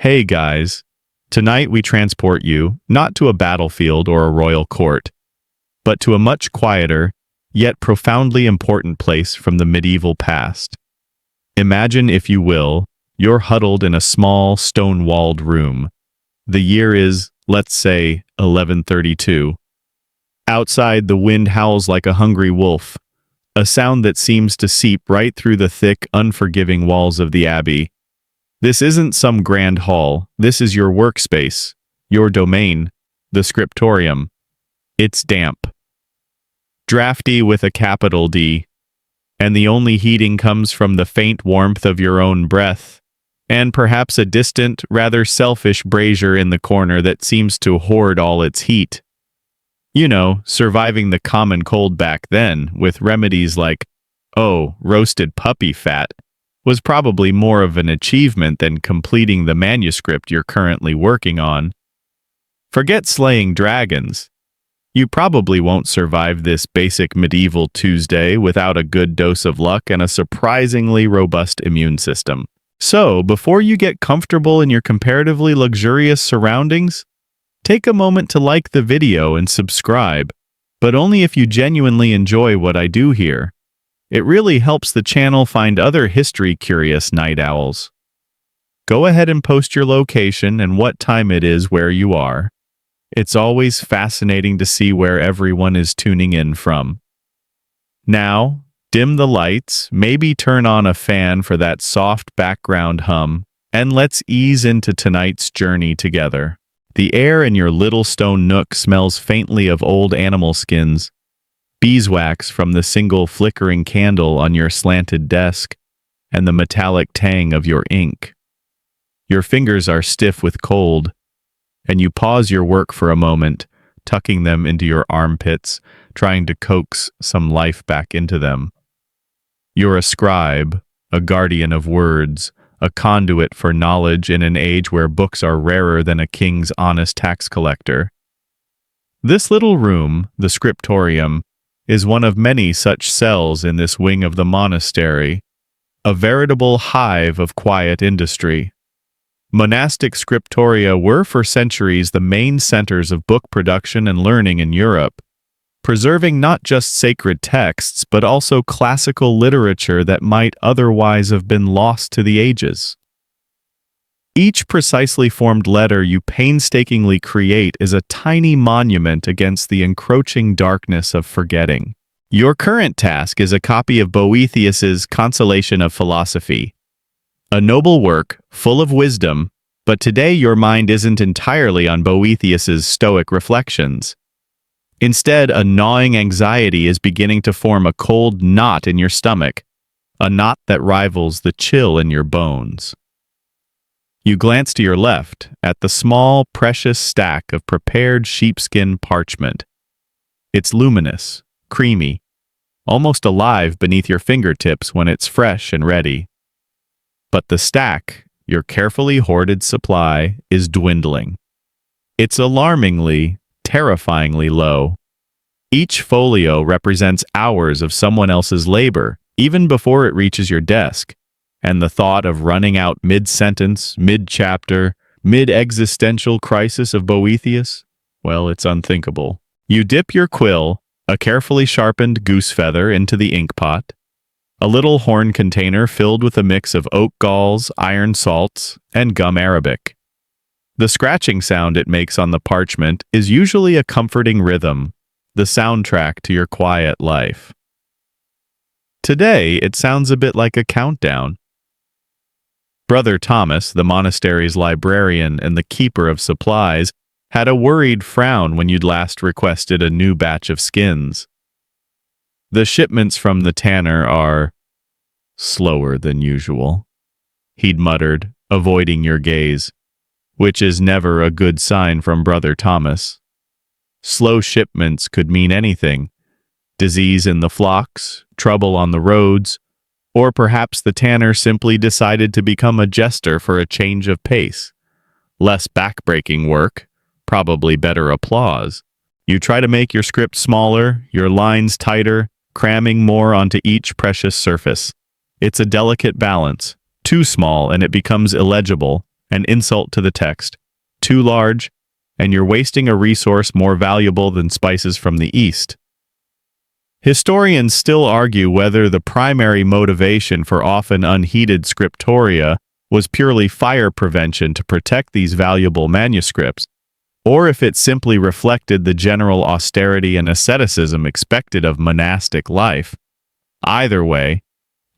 Hey guys, tonight we transport you not to a battlefield or a royal court, but to a much quieter, yet profoundly important place from the medieval past. Imagine, if you will, you're huddled in a small, stone-walled room. The year is, let's say, 1132. Outside, the wind howls like a hungry wolf, a sound that seems to seep right through the thick, unforgiving walls of the abbey. This isn't some grand hall. This is your workspace, your domain, the scriptorium. It's damp, drafty with a capital D, and the only heating comes from the faint warmth of your own breath, and perhaps a distant, rather selfish brazier in the corner that seems to hoard all its heat. You know, surviving the common cold back then, with remedies like, roasted puppy fat, was probably more of an achievement than completing the manuscript you're currently working on. Forget slaying dragons. You probably won't survive this basic medieval Tuesday without a good dose of luck and a surprisingly robust immune system. So, before you get comfortable in your comparatively luxurious surroundings, take a moment to like the video and subscribe, but only if you genuinely enjoy what I do here. It really helps the channel find other history-curious night owls. Go ahead and post your location and what time it is where you are. It's always fascinating to see where everyone is tuning in from. Now, dim the lights, maybe turn on a fan for that soft background hum, and let's ease into tonight's journey together. The air in your little stone nook smells faintly of old animal skins, beeswax from the single flickering candle on your slanted desk, and the metallic tang of your ink. Your fingers are stiff with cold, and you pause your work for a moment, tucking them into your armpits, trying to coax some life back into them. You're a scribe, a guardian of words, a conduit for knowledge in an age where books are rarer than a king's honest tax collector. This little room, the scriptorium, is one of many such cells in this wing of the monastery, a veritable hive of quiet industry. Monastic scriptoria were for centuries the main centers of book production and learning in Europe, preserving not just sacred texts but also classical literature that might otherwise have been lost to the ages. Each precisely formed letter you painstakingly create is a tiny monument against the encroaching darkness of forgetting. Your current task is a copy of Boethius's Consolation of Philosophy, a noble work, full of wisdom, but today your mind isn't entirely on Boethius's Stoic reflections. Instead, a gnawing anxiety is beginning to form a cold knot in your stomach, a knot that rivals the chill in your bones. You glance to your left at the small, precious stack of prepared sheepskin parchment. It's luminous, creamy, almost alive beneath your fingertips when it's fresh and ready. But the stack, your carefully hoarded supply, is dwindling. It's alarmingly, terrifyingly low. Each folio represents hours of someone else's labor, even before it reaches your desk. And the thought of running out mid-sentence, mid-chapter, mid-existential crisis of Boethius? Well, it's unthinkable. You dip your quill, a carefully sharpened goose feather, into the inkpot, a little horn container filled with a mix of oak galls, iron salts, and gum arabic. The scratching sound it makes on the parchment is usually a comforting rhythm, the soundtrack to your quiet life. Today, it sounds a bit like a countdown. Brother Thomas, the monastery's librarian and the keeper of supplies, had a worried frown when you'd last requested a new batch of skins. The shipments from the tanner are slower than usual, he'd muttered, avoiding your gaze, which is never a good sign from Brother Thomas. Slow shipments could mean anything: disease in the flocks, trouble on the roads, or perhaps the tanner simply decided to become a jester for a change of pace. Less backbreaking work, probably better applause. You try to make your script smaller, your lines tighter, cramming more onto each precious surface. It's a delicate balance. Too small and it becomes illegible, an insult to the text, too large, and you're wasting a resource more valuable than spices from the East. Historians still argue whether the primary motivation for often unheeded scriptoria was purely fire prevention to protect these valuable manuscripts, or if it simply reflected the general austerity and asceticism expected of monastic life. Either way,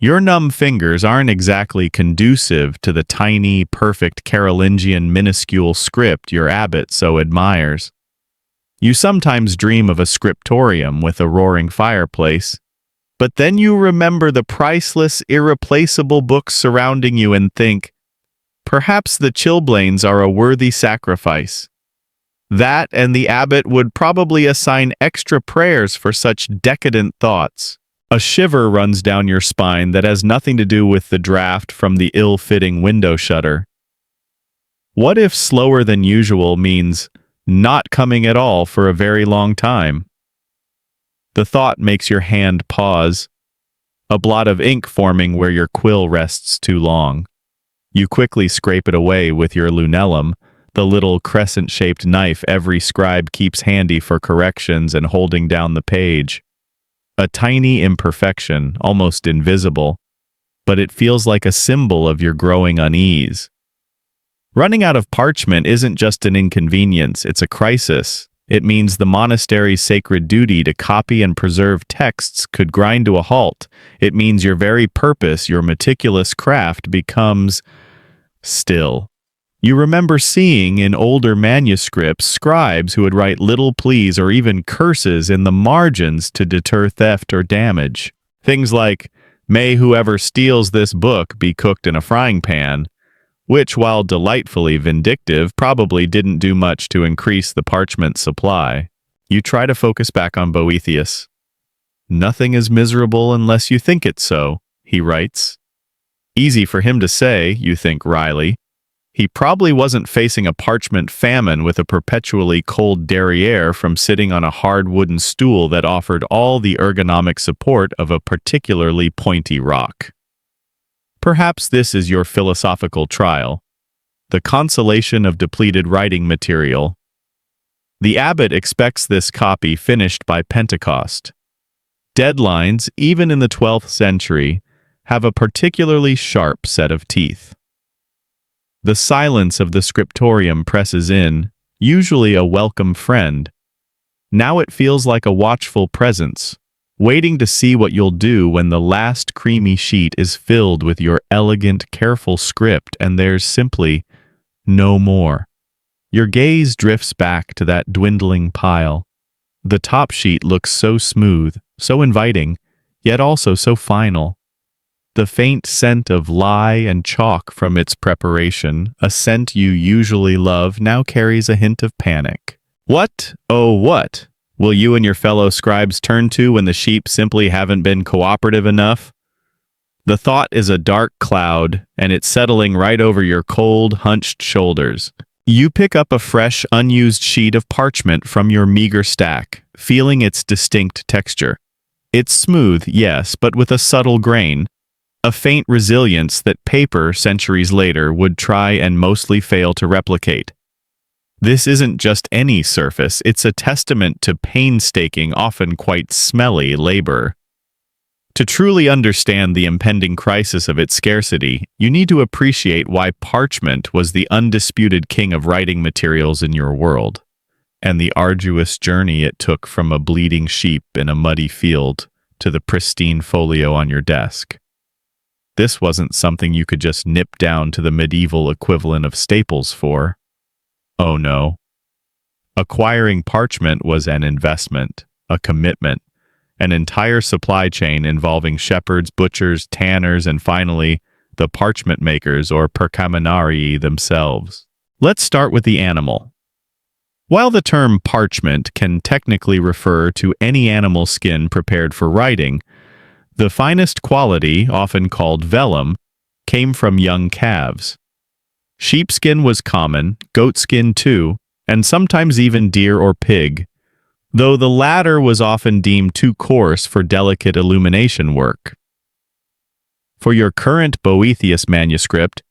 your numb fingers aren't exactly conducive to the tiny, perfect Carolingian minuscule script your abbot so admires. You sometimes dream of a scriptorium with a roaring fireplace, but then you remember the priceless, irreplaceable books surrounding you and think, perhaps the chilblains are a worthy sacrifice. That and the abbot would probably assign extra prayers for such decadent thoughts. A shiver runs down your spine that has nothing to do with the draft from the ill-fitting window shutter. What if slower than usual means not coming at all for a very long time? The thought makes your hand pause, a blot of ink forming where your quill rests too long. You quickly scrape it away with your lunellum, the little crescent-shaped knife every scribe keeps handy for corrections and holding down the page. A tiny imperfection, almost invisible, but it feels like a symbol of your growing unease. Running out of parchment isn't just an inconvenience, it's a crisis. It means the monastery's sacred duty to copy and preserve texts could grind to a halt. It means your very purpose, your meticulous craft, becomes still. You remember seeing in older manuscripts scribes who would write little pleas or even curses in the margins to deter theft or damage. Things like, "May whoever steals this book be cooked in a frying pan," which, while delightfully vindictive, probably didn't do much to increase the parchment supply. You try to focus back on Boethius. "Nothing is miserable unless you think it so," he writes. Easy for him to say, you think wryly. He probably wasn't facing a parchment famine with a perpetually cold derriere from sitting on a hard wooden stool that offered all the ergonomic support of a particularly pointy rock. Perhaps this is your philosophical trial, the consolation of depleted writing material. The abbot expects this copy finished by Pentecost. Deadlines, even in the 12th century, have a particularly sharp set of teeth. The silence of the scriptorium presses in, usually a welcome friend. Now it feels like a watchful presence, waiting to see what you'll do when the last creamy sheet is filled with your elegant, careful script and there's simply no more. Your gaze drifts back to that dwindling pile. The top sheet looks so smooth, so inviting, yet also so final. The faint scent of lye and chalk from its preparation, a scent you usually love, now carries a hint of panic. What, oh what, will you and your fellow scribes turn to when the sheep simply haven't been cooperative enough? The thought is a dark cloud, and it's settling right over your cold, hunched shoulders. You pick up a fresh, unused sheet of parchment from your meager stack, feeling its distinct texture. It's smooth, yes, but with a subtle grain, a faint resilience that paper, centuries later, would try and mostly fail to replicate. This isn't just any surface, it's a testament to painstaking, often quite smelly labor. To truly understand the impending crisis of its scarcity, you need to appreciate why parchment was the undisputed king of writing materials in your world, and the arduous journey it took from a bleeding sheep in a muddy field to the pristine folio on your desk. This wasn't something you could just nip down to the medieval equivalent of Staples for. Oh no. Acquiring parchment was an investment, a commitment, an entire supply chain involving shepherds, butchers, tanners, and finally, the parchment makers or percaminarii themselves. Let's start with the animal. While the term parchment can technically refer to any animal skin prepared for writing, the finest quality, often called vellum, came from young calves. Sheepskin was common, goatskin too, and sometimes even deer or pig, though the latter was often deemed too coarse for delicate illumination work. For your current Boethius manuscript,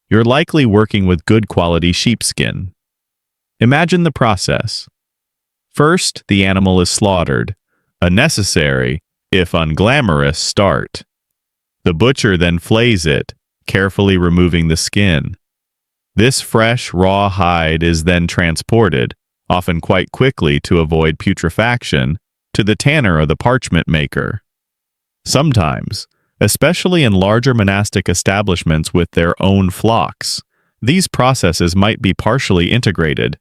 you're likely working with good quality sheepskin. Imagine the process. First, the animal is slaughtered, a necessary, if unglamorous, start. The butcher then flays it, carefully removing the skin. This fresh, raw hide is then transported, often quite quickly to avoid putrefaction, to the tanner or the parchment maker. Sometimes, especially in larger monastic establishments with their own flocks, these processes might be partially integrated,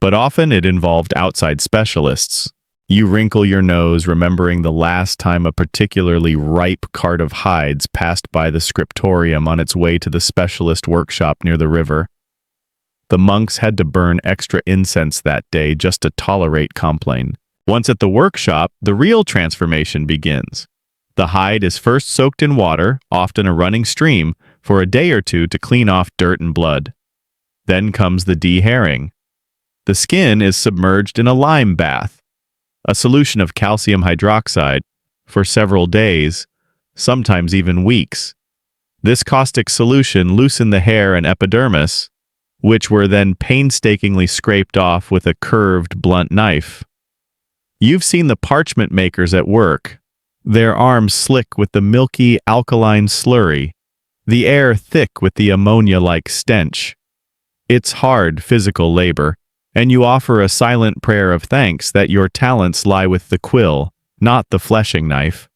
but often it involved outside specialists. You wrinkle your nose remembering the last time a particularly ripe cart of hides passed by the scriptorium on its way to the specialist workshop near the river. The monks had to burn extra incense that day just to tolerate complaint. Once at the workshop, the real transformation begins. The hide is first soaked in water, often a running stream, for a day or two to clean off dirt and blood. Then comes the deherring. The skin is submerged in a lime bath, a solution of calcium hydroxide, for several days, sometimes even weeks. This caustic solution loosened the hair and epidermis, which were then painstakingly scraped off with a curved, blunt knife. You've seen the parchment makers at work, their arms slick with the milky, alkaline slurry, the air thick with the ammonia-like stench. It's hard physical labor, and you offer a silent prayer of thanks that your talents lie with the quill, not the fleshing knife.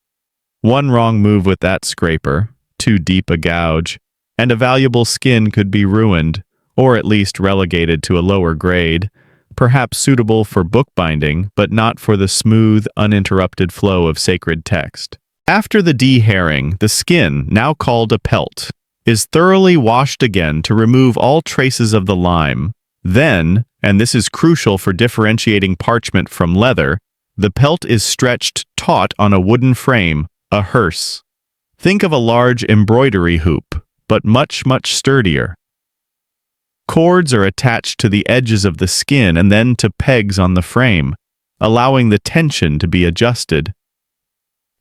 One wrong move with that scraper, too deep a gouge, and a valuable skin could be ruined, or at least relegated to a lower grade, perhaps suitable for bookbinding, but not for the smooth, uninterrupted flow of sacred text. After the deherring, the skin, now called a pelt, is thoroughly washed again to remove all traces of the lime. Then, and this is crucial for differentiating parchment from leather, the pelt is stretched taut on a wooden frame, a hearse. Think of a large embroidery hoop, but much, much sturdier. Cords are attached to the edges of the skin and then to pegs on the frame, allowing the tension to be adjusted.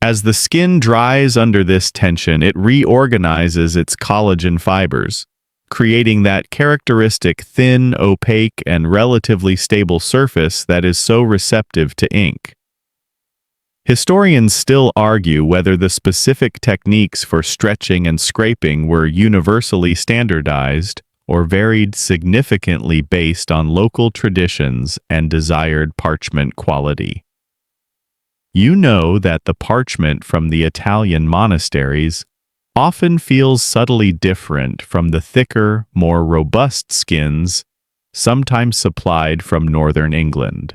As the skin dries under this tension, it reorganizes its collagen fibers, creating that characteristic thin, opaque, and relatively stable surface that is so receptive to ink. Historians still argue whether the specific techniques for stretching and scraping were universally standardized or varied significantly based on local traditions and desired parchment quality. You know that the parchment from the Italian monasteries often feels subtly different from the thicker, more robust skins sometimes supplied from northern England.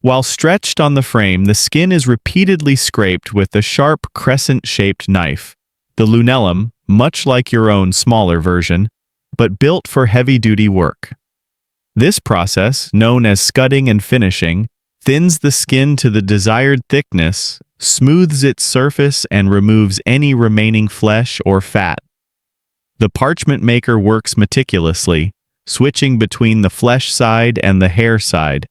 While stretched on the frame, the skin is repeatedly scraped with the sharp crescent-shaped knife, the lunellum, much like your own smaller version, but built for heavy-duty work. This process, known as scudding and finishing, thins the skin to the desired thickness, smooths its surface, and removes any remaining flesh or fat. The parchment maker works meticulously, switching between the flesh side and the hair side.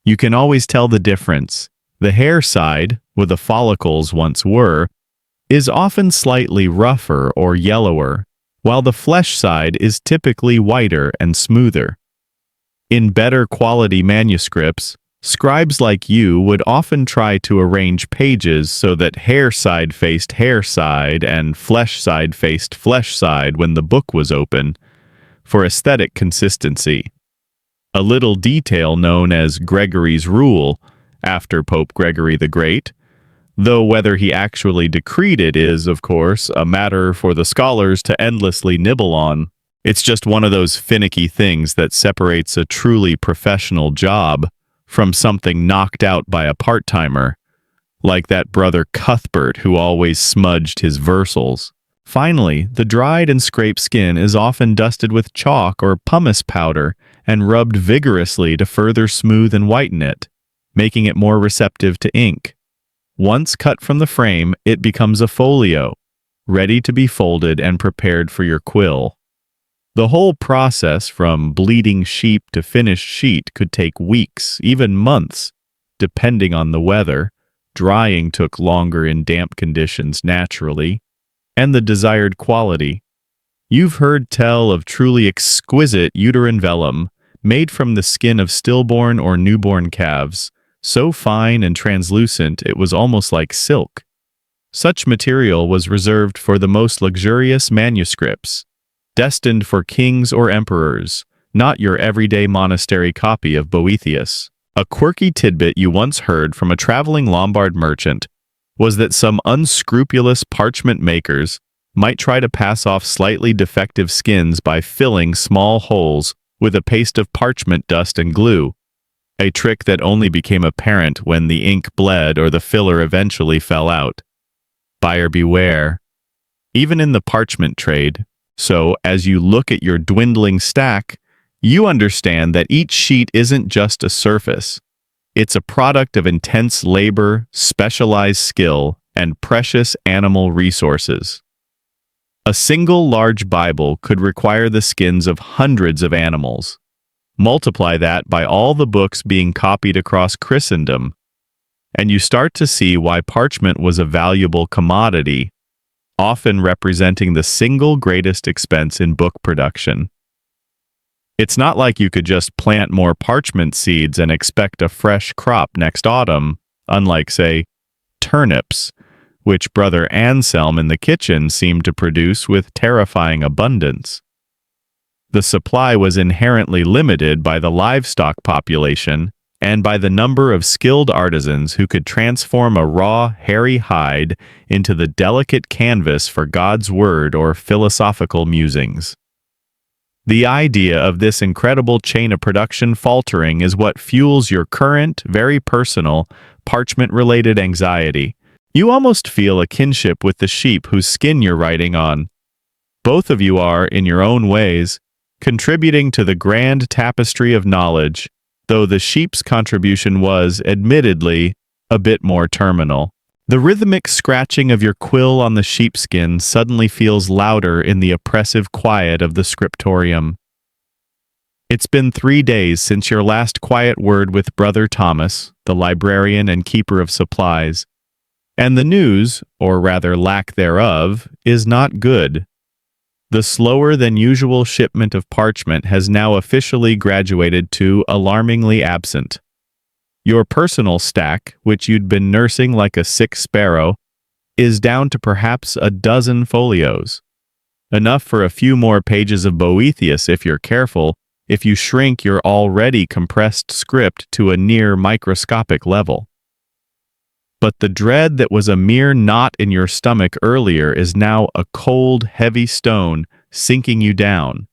You can always tell the difference. The hair side, where the follicles once were, is often slightly rougher or yellower, while the flesh side is typically whiter and smoother. In better quality manuscripts, scribes like you would often try to arrange pages so that hair side faced hair side and flesh side faced flesh side when the book was open, for aesthetic consistency. A little detail known as Gregory's Rule, after Pope Gregory the Great, though whether he actually decreed it is, of course, a matter for the scholars to endlessly nibble on. It's just one of those finicky things that separates a truly professional job from something knocked out by a part-timer, like that brother Cuthbert who always smudged his versals. Finally, the dried and scraped skin is often dusted with chalk or pumice powder and rubbed vigorously to further smooth and whiten it, making it more receptive to ink. Once cut from the frame, it becomes a folio, ready to be folded and prepared for your quill. The whole process, from bleeding sheep to finished sheet, could take weeks, even months, depending on the weather. Drying took longer in damp conditions naturally, and the desired quality. You've heard tell of truly exquisite uterine vellum, made from the skin of stillborn or newborn calves, so fine and translucent it was almost like silk. Such material was reserved for the most luxurious manuscripts, destined for kings or emperors, not your everyday monastery copy of Boethius. A quirky tidbit you once heard from a traveling Lombard merchant was that some unscrupulous parchment makers might try to pass off slightly defective skins by filling small holes with a paste of parchment dust and glue, a trick that only became apparent when the ink bled or the filler eventually fell out. Buyer beware. Even in the parchment trade, so as you look at your dwindling stack, you understand that each sheet isn't just a surface. It's a product of intense labor, specialized skill, and precious animal resources. A single large Bible could require the skins of hundreds of animals. Multiply that by all the books being copied across Christendom, and you start to see why parchment was a valuable commodity, often representing the single greatest expense in book production. It's not like you could just plant more parchment seeds and expect a fresh crop next autumn, unlike, say, turnips, which Brother Anselm in the kitchen seemed to produce with terrifying abundance. The supply was inherently limited by the livestock population and by the number of skilled artisans who could transform a raw, hairy hide into the delicate canvas for God's word or philosophical musings. The idea of this incredible chain of production faltering is what fuels your current, very personal, parchment-related anxiety. You almost feel a kinship with the sheep whose skin you're writing on. Both of you are, in your own ways, contributing to the grand tapestry of knowledge, though the sheep's contribution was, admittedly, a bit more terminal. The rhythmic scratching of your quill on the sheepskin suddenly feels louder in the oppressive quiet of the scriptorium. It's been 3 days since your last quiet word with Brother Thomas, the librarian and keeper of supplies, and the news, or rather lack thereof, is not good. The slower-than-usual shipment of parchment has now officially graduated to alarmingly absent. Your personal stack, which you'd been nursing like a sick sparrow, is down to perhaps a dozen folios. Enough for a few more pages of Boethius if you're careful, if you shrink your already compressed script to a near microscopic level. But the dread that was a mere knot in your stomach earlier is now a cold, heavy stone sinking you down.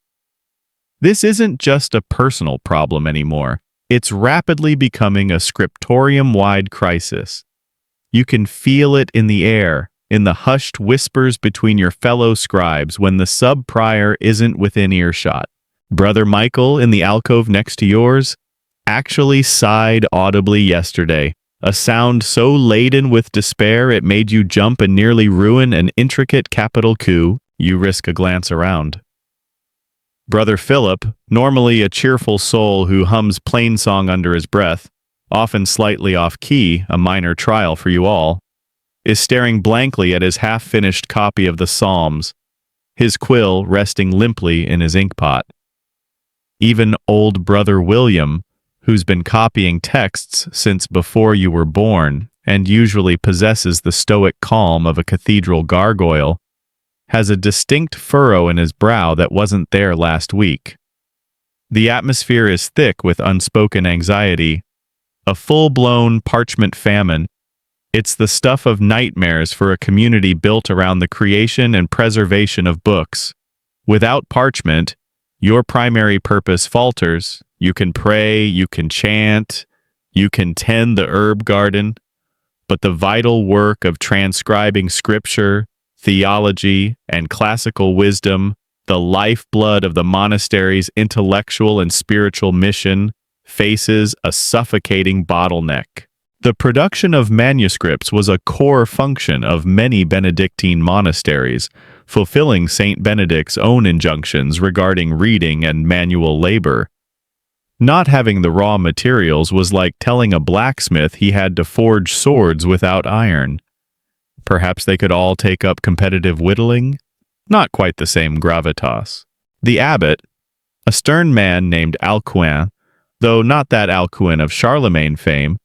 This isn't just a personal problem anymore. It's rapidly becoming a scriptorium-wide crisis. You can feel it in the air, in the hushed whispers between your fellow scribes when the sub-prior isn't within earshot. Brother Michael, in the alcove next to yours, actually sighed audibly yesterday, a sound so laden with despair it made you jump and nearly ruin an intricate capital coup. You risk a glance around. Brother Philip, normally a cheerful soul who hums plainsong under his breath, often slightly off-key, a minor trial for you all, is staring blankly at his half-finished copy of the Psalms, his quill resting limply in his inkpot. Even old Brother William, who's been copying texts since before you were born and usually possesses the stoic calm of a cathedral gargoyle, has a distinct furrow in his brow that wasn't there last week. The atmosphere is thick with unspoken anxiety, a full-blown parchment famine. It's the stuff of nightmares for a community built around the creation and preservation of books. Without parchment, your primary purpose falters. You can pray, you can chant, you can tend the herb garden, but the vital work of transcribing scripture, theology, and classical wisdom, the lifeblood of the monastery's intellectual and spiritual mission, faces a suffocating bottleneck. The production of manuscripts was a core function of many Benedictine monasteries, fulfilling Saint Benedict's own injunctions regarding reading and manual labor. Not having the raw materials was like telling a blacksmith he had to forge swords without iron. Perhaps they could all take up competitive whittling? Not quite the same gravitas. The abbot, a stern man named Alcuin, though not that Alcuin of Charlemagne fame,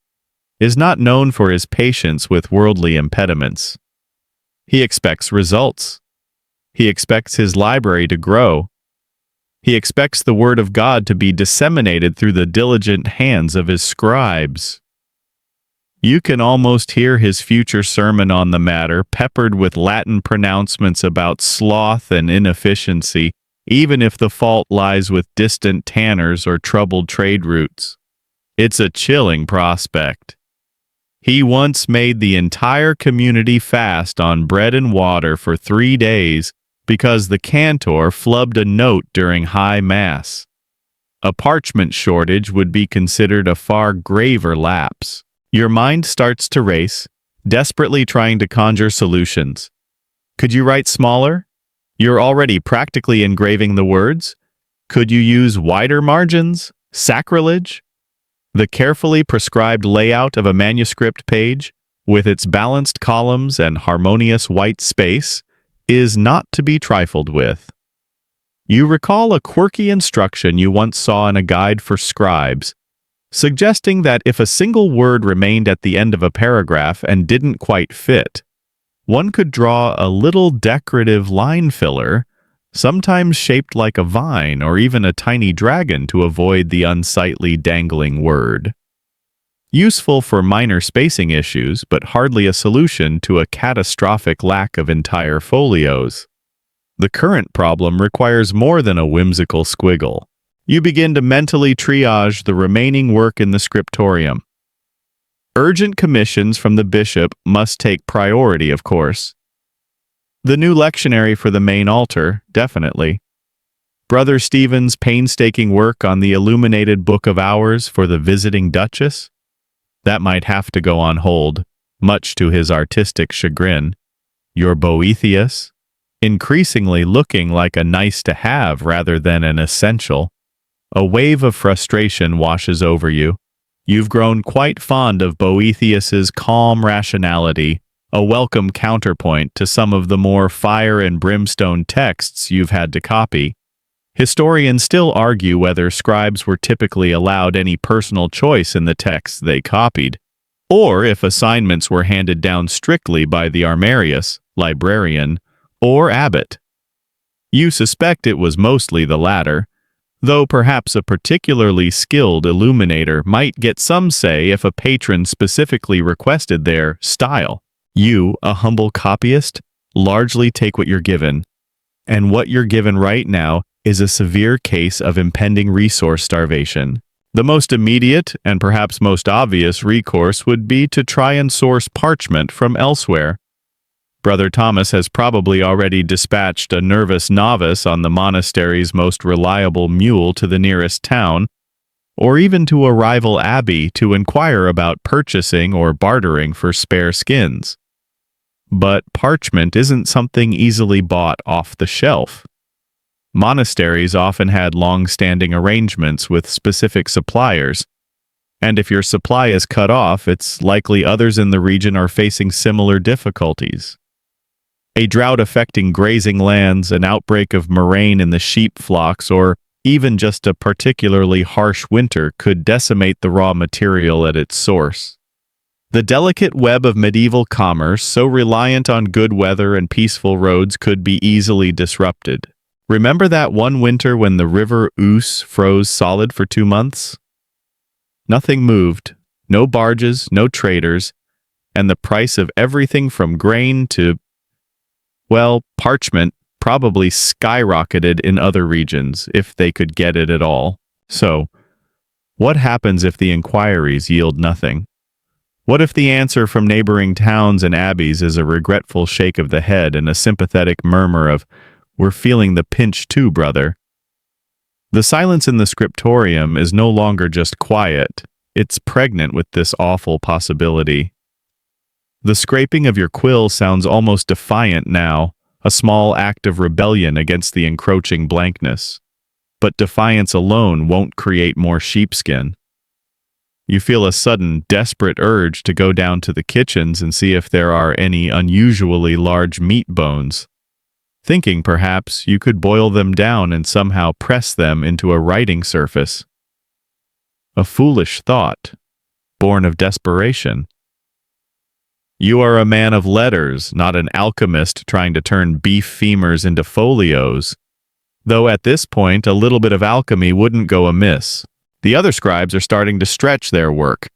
is not known for his patience with worldly impediments. He expects results. He expects his library to grow. He expects the word of God to be disseminated through the diligent hands of his scribes. You can almost hear his future sermon on the matter, peppered with Latin pronouncements about sloth and inefficiency, even if the fault lies with distant tanners or troubled trade routes. It's a chilling prospect. He once made the entire community fast on bread and water for 3 days because the cantor flubbed a note during high mass. A parchment shortage would be considered a far graver lapse. Your mind starts to race, desperately trying to conjure solutions. Could you write smaller? You're already practically engraving the words. Could you use wider margins? Sacrilege? The carefully prescribed layout of a manuscript page, with its balanced columns and harmonious white space, is not to be trifled with. You recall a quirky instruction you once saw in a guide for scribes, suggesting that if a single word remained at the end of a paragraph and didn't quite fit, one could draw a little decorative line filler, sometimes shaped like a vine or even a tiny dragon, to avoid the unsightly dangling word. Useful for minor spacing issues, but hardly a solution to a catastrophic lack of entire folios. The current problem requires more than a whimsical squiggle. You begin to mentally triage the remaining work in the scriptorium. Urgent commissions from the bishop must take priority, of course. The new lectionary for the main altar, definitely. Brother Stephen's painstaking work on the illuminated Book of Hours for the visiting duchess? That might have to go on hold, much to his artistic chagrin. Your Boethius? Increasingly looking like a nice-to-have rather than an essential. A wave of frustration washes over you. You've grown quite fond of Boethius's calm rationality, a welcome counterpoint to some of the more fire and brimstone texts you've had to copy. Historians still argue whether scribes were typically allowed any personal choice in the texts they copied, or if assignments were handed down strictly by the armarius, librarian, or abbot. You suspect it was mostly the latter, though perhaps a particularly skilled illuminator might get some say if a patron specifically requested their style. You, a humble copyist, largely take what you're given. And what you're given right now is a severe case of impending resource starvation. The most immediate and perhaps most obvious recourse would be to try and source parchment from elsewhere. Brother Thomas has probably already dispatched a nervous novice on the monastery's most reliable mule to the nearest town, or even to a rival abbey to inquire about purchasing or bartering for spare skins. But parchment isn't something easily bought off the shelf. Monasteries often had long-standing arrangements with specific suppliers, and if your supply is cut off, it's likely others in the region are facing similar difficulties. A drought affecting grazing lands, an outbreak of murrain in the sheep flocks, or even just a particularly harsh winter could decimate the raw material at its source. The delicate web of medieval commerce, so reliant on good weather and peaceful roads, could be easily disrupted. Remember that one winter when the river Ouse froze solid for 2 months? Nothing moved, no barges, no traders, and the price of everything from grain to, well, parchment probably skyrocketed in other regions, if they could get it at all. So, what happens if the inquiries yield nothing? What if the answer from neighboring towns and abbeys is a regretful shake of the head and a sympathetic murmur of, "We're feeling the pinch too, brother"? The silence in the scriptorium is no longer just quiet, it's pregnant with this awful possibility. The scraping of your quill sounds almost defiant now, a small act of rebellion against the encroaching blankness. But defiance alone won't create more sheepskin. You feel a sudden, desperate urge to go down to the kitchens and see if there are any unusually large meat bones. thinking perhaps you could boil them down and somehow press them into a writing surface. A foolish thought, born of desperation. You are a man of letters, not an alchemist trying to turn beef femurs into folios. Though at this point, a little bit of alchemy wouldn't go amiss. The other scribes are starting to stretch their work,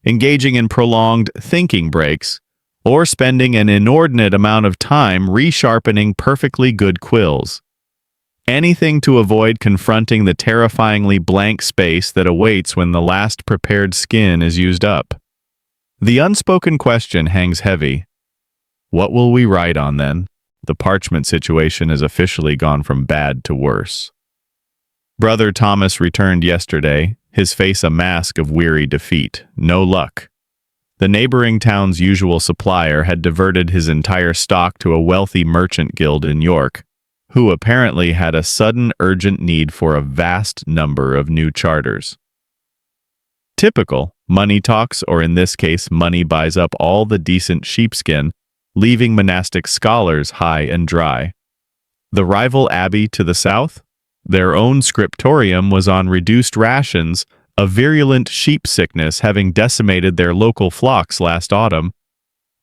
engaging in prolonged thinking breaks, or spending an inordinate amount of time resharpening perfectly good quills. Anything to avoid confronting the terrifyingly blank space that awaits when the last prepared skin is used up. The unspoken question hangs heavy. What will we write on then? The parchment situation has officially gone from bad to worse. Brother Thomas returned yesterday, his face a mask of weary defeat. No luck. The neighboring town's usual supplier had diverted his entire stock to a wealthy merchant guild in York, who apparently had a sudden urgent need for a vast number of new charters. Typical. Money talks, or in this case, money buys up all the decent sheepskin, leaving monastic scholars high and dry. The rival abbey to the south? Their own scriptorium was on reduced rations, a virulent sheep sickness having decimated their local flocks last autumn.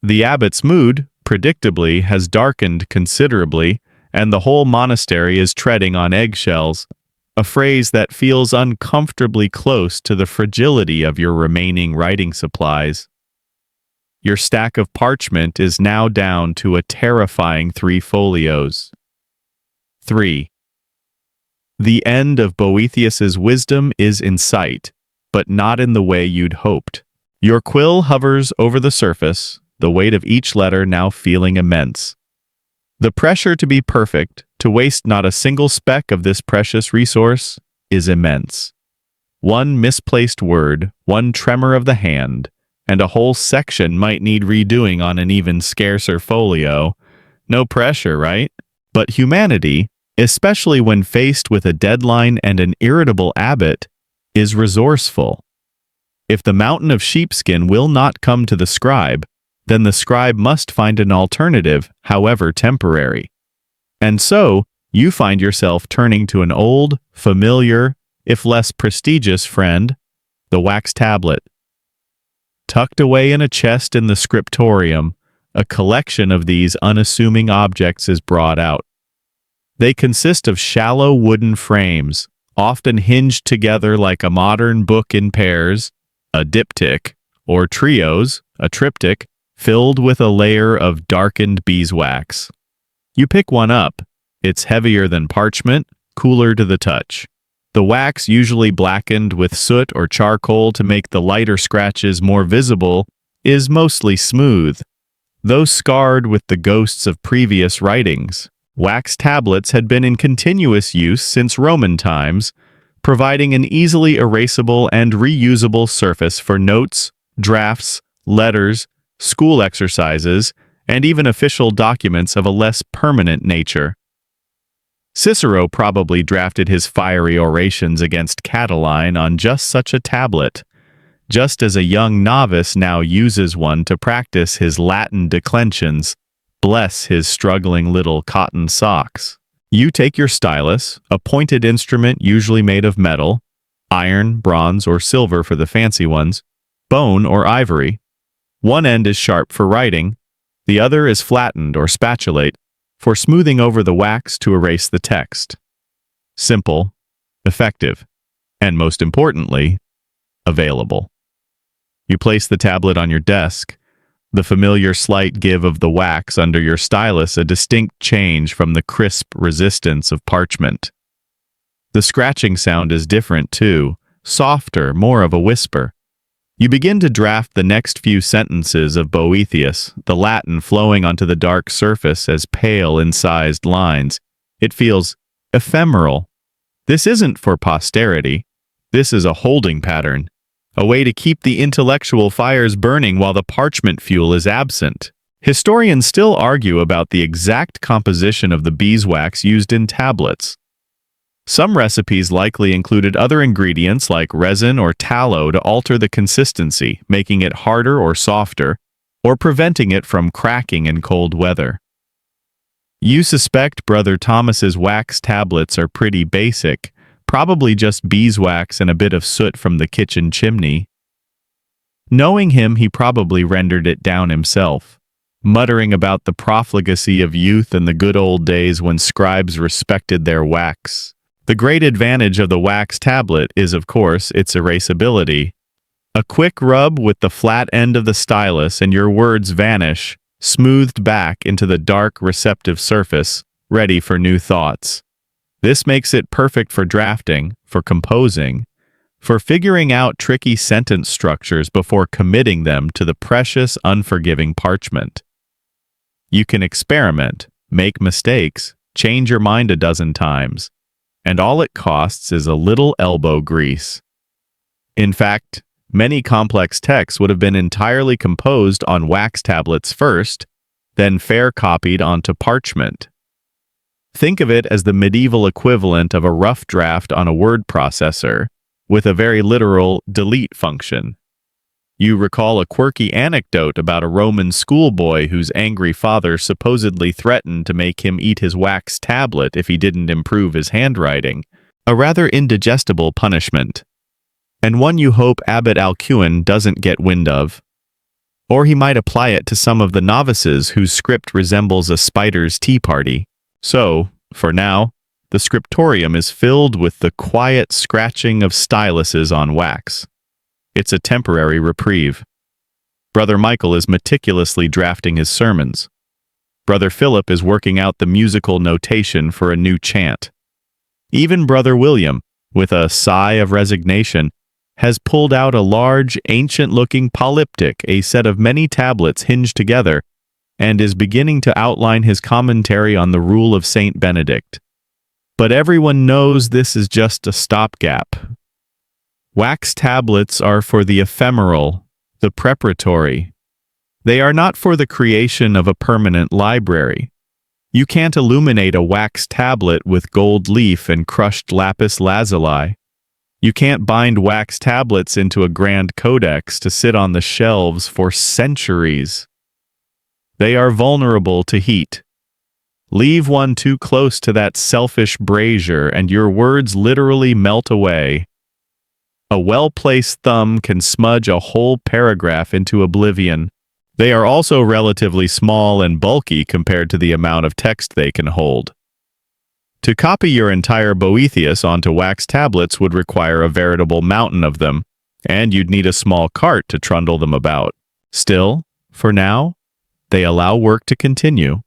The abbot's mood, predictably, has darkened considerably, and the whole monastery is treading on eggshells, a phrase that feels uncomfortably close to the fragility of your remaining writing supplies. Your stack of parchment is now down to a terrifying 3 folios. 3. The end of Boethius's wisdom is in sight, but not in the way you'd hoped. Your quill hovers over the surface, the weight of each letter now feeling immense. The pressure to be perfect, to waste not a single speck of this precious resource, is immense. One misplaced word, one tremor of the hand, and a whole section might need redoing on an even scarcer folio. No pressure, right? But humanity, especially when faced with a deadline and an irritable abbot, is resourceful. If the mountain of sheepskin will not come to the scribe, then the scribe must find an alternative, however temporary. And so, you find yourself turning to an old, familiar, if less prestigious friend, the wax tablet. Tucked away in a chest in the scriptorium, a collection of these unassuming objects is brought out. They consist of shallow wooden frames, often hinged together like a modern book in pairs, a diptych, or trios, a triptych, filled with a layer of darkened beeswax. You pick one up. It's heavier than parchment, cooler to the touch. The wax, usually blackened with soot or charcoal to make the lighter scratches more visible, is mostly smooth. Though scarred with the ghosts of previous writings, wax tablets had been in continuous use since Roman times, providing an easily erasable and reusable surface for notes, drafts, letters, school exercises, and even official documents of a less permanent nature. Cicero probably drafted his fiery orations against Catiline on just such a tablet, just as a young novice now uses one to practice his Latin declensions. Bless his struggling little cotton socks. You take your stylus, a pointed instrument usually made of metal, iron, bronze, or silver for the fancy ones, bone or ivory. One end is sharp for writing, the other is flattened or spatulate for smoothing over the wax to erase the text. Simple, effective, and most importantly, available. You place the tablet on your desk, the familiar slight give of the wax under your stylus a distinct change from the crisp resistance of parchment. The scratching sound is different too, softer, more of a whisper. You begin to draft the next few sentences of Boethius, the Latin flowing onto the dark surface as pale incised lines. It feels ephemeral. This isn't for posterity. This is a holding pattern, a way to keep the intellectual fires burning while the parchment fuel is absent. Historians still argue about the exact composition of the beeswax used in tablets. Some recipes likely included other ingredients like resin or tallow to alter the consistency, making it harder or softer, or preventing it from cracking in cold weather. You suspect Brother Thomas's wax tablets are pretty basic, probably just beeswax and a bit of soot from the kitchen chimney. Knowing him, he probably rendered it down himself, muttering about the profligacy of youth and the good old days when scribes respected their wax. The great advantage of the wax tablet is, of course, its erasability. A quick rub with the flat end of the stylus and your words vanish, smoothed back into the dark, receptive surface, ready for new thoughts. This makes it perfect for drafting, for composing, for figuring out tricky sentence structures before committing them to the precious, unforgiving parchment. You can experiment, make mistakes, change your mind a dozen times, and all it costs is a little elbow grease. In fact, many complex texts would have been entirely composed on wax tablets first, then fair copied onto parchment. Think of it as the medieval equivalent of a rough draft on a word processor, with a very literal delete function. You recall a quirky anecdote about a Roman schoolboy whose angry father supposedly threatened to make him eat his wax tablet if he didn't improve his handwriting, a rather indigestible punishment, and one you hope Abbot Alcuin doesn't get wind of. Or he might apply it to some of the novices whose script resembles a spider's tea party. So, for now, the scriptorium is filled with the quiet scratching of styluses on wax. It's a temporary reprieve. Brother Michael is meticulously drafting his sermons. Brother Philip is working out the musical notation for a new chant. Even Brother William, with a sigh of resignation, has pulled out a large, ancient-looking polyptych, a set of many tablets hinged together, and is beginning to outline his commentary on the Rule of Saint Benedict. But everyone knows this is just a stopgap. Wax tablets are for the ephemeral, the preparatory. They are not for the creation of a permanent library. You can't illuminate a wax tablet with gold leaf and crushed lapis lazuli. You can't bind wax tablets into a grand codex to sit on the shelves for centuries. They are vulnerable to heat. Leave one too close to that selfish brazier and your words literally melt away. A well-placed thumb can smudge a whole paragraph into oblivion. They are also relatively small and bulky compared to the amount of text they can hold. To copy your entire Boethius onto wax tablets would require a veritable mountain of them, and you'd need a small cart to trundle them about. Still, for now, they allow work to continue.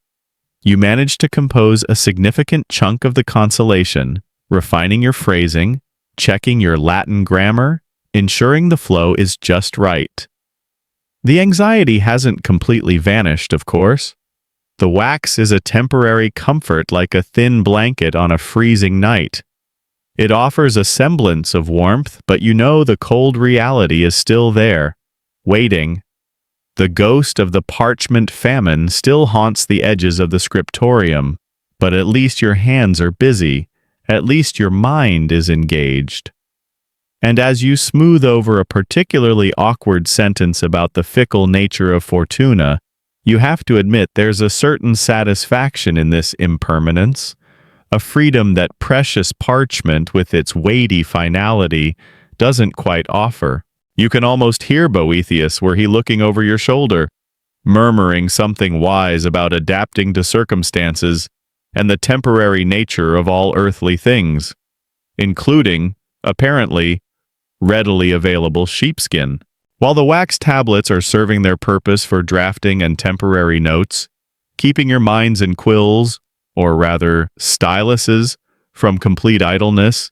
You manage to compose a significant chunk of the consolation, refining your phrasing, checking your Latin grammar, ensuring the flow is just right. The anxiety hasn't completely vanished, of course. The wax is a temporary comfort like a thin blanket on a freezing night. It offers a semblance of warmth, but you know the cold reality is still there, waiting. The ghost of the parchment famine still haunts the edges of the scriptorium, but at least your hands are busy, at least your mind is engaged. And as you smooth over a particularly awkward sentence about the fickle nature of Fortuna, you have to admit there's a certain satisfaction in this impermanence, a freedom that precious parchment with its weighty finality doesn't quite offer. You can almost hear Boethius were he looking over your shoulder, murmuring something wise about adapting to circumstances and the temporary nature of all earthly things, including, apparently, readily available sheepskin. While the wax tablets are serving their purpose for drafting and temporary notes, keeping your minds in quills, or rather styluses, from complete idleness,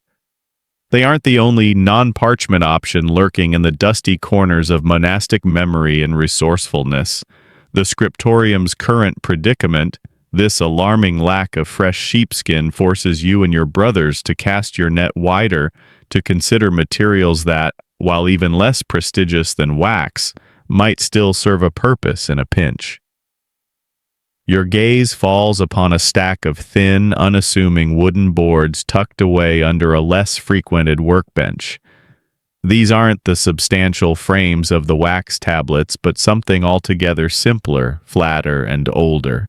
they aren't the only non-parchment option lurking in the dusty corners of monastic memory and resourcefulness. The scriptorium's current predicament, this alarming lack of fresh sheepskin, forces you and your brothers to cast your net wider, to consider materials that, while even less prestigious than wax, might still serve a purpose in a pinch. Your gaze falls upon a stack of thin, unassuming wooden boards tucked away under a less frequented workbench. These aren't the substantial frames of the wax tablets, but something altogether simpler, flatter, and older.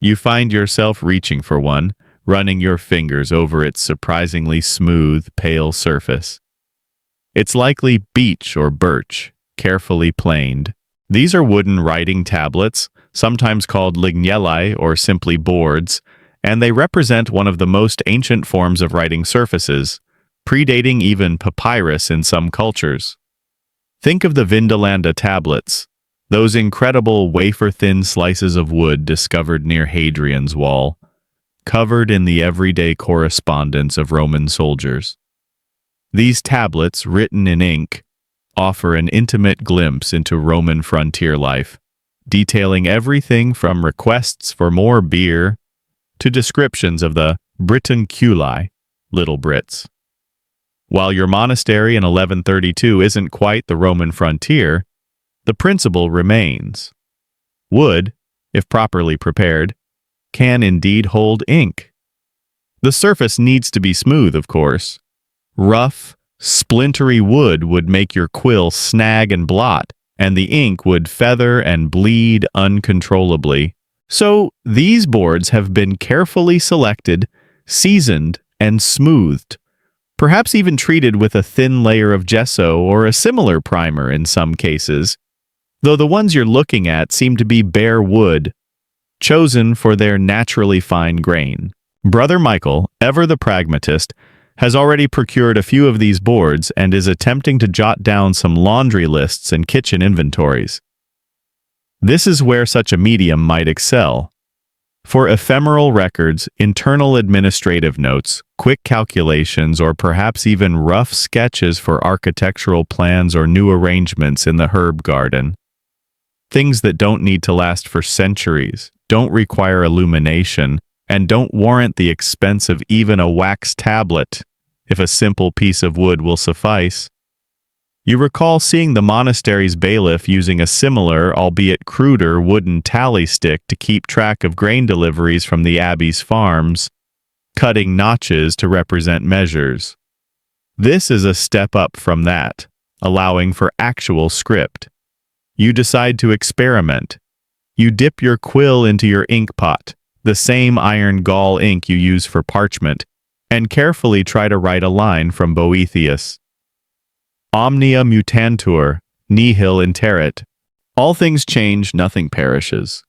You find yourself reaching for one, running your fingers over its surprisingly smooth, pale surface. It's likely beech or birch, carefully planed. These are wooden writing tablets, sometimes called lignelli or simply boards, and they represent one of the most ancient forms of writing surfaces, predating even papyrus in some cultures. Think of the Vindolanda tablets, those incredible wafer-thin slices of wood discovered near Hadrian's Wall, covered in the everyday correspondence of Roman soldiers. These tablets, written in ink, offer an intimate glimpse into Roman frontier life, detailing everything from requests for more beer to descriptions of the Britanculi, Little Brits. While your monastery in 1132 isn't quite the Roman frontier, the principle remains. Wood, if properly prepared, can indeed hold ink. The surface needs to be smooth, of course. Rough, splintery wood would make your quill snag and blot, and the ink would feather and bleed uncontrollably. So these boards have been carefully selected, seasoned, and smoothed, perhaps even treated with a thin layer of gesso or a similar primer in some cases, though the ones you're looking at seem to be bare wood, chosen for their naturally fine grain. Brother Michael, ever the pragmatist, has already procured a few of these boards and is attempting to jot down some laundry lists and kitchen inventories. This is where such a medium might excel. For ephemeral records, internal administrative notes, quick calculations, or perhaps even rough sketches for architectural plans or new arrangements in the herb garden. Things that don't need to last for centuries, don't require illumination, and don't warrant the expense of even a wax tablet, if a simple piece of wood will suffice. You recall seeing the monastery's bailiff using a similar, albeit cruder, wooden tally stick to keep track of grain deliveries from the abbey's farms, cutting notches to represent measures. This is a step up from that, allowing for actual script. You decide to experiment. You dip your quill into your ink pot, the same iron gall ink you use for parchment, and carefully try to write a line from Boethius. Omnia mutantur, nihil interit. All things change, nothing perishes.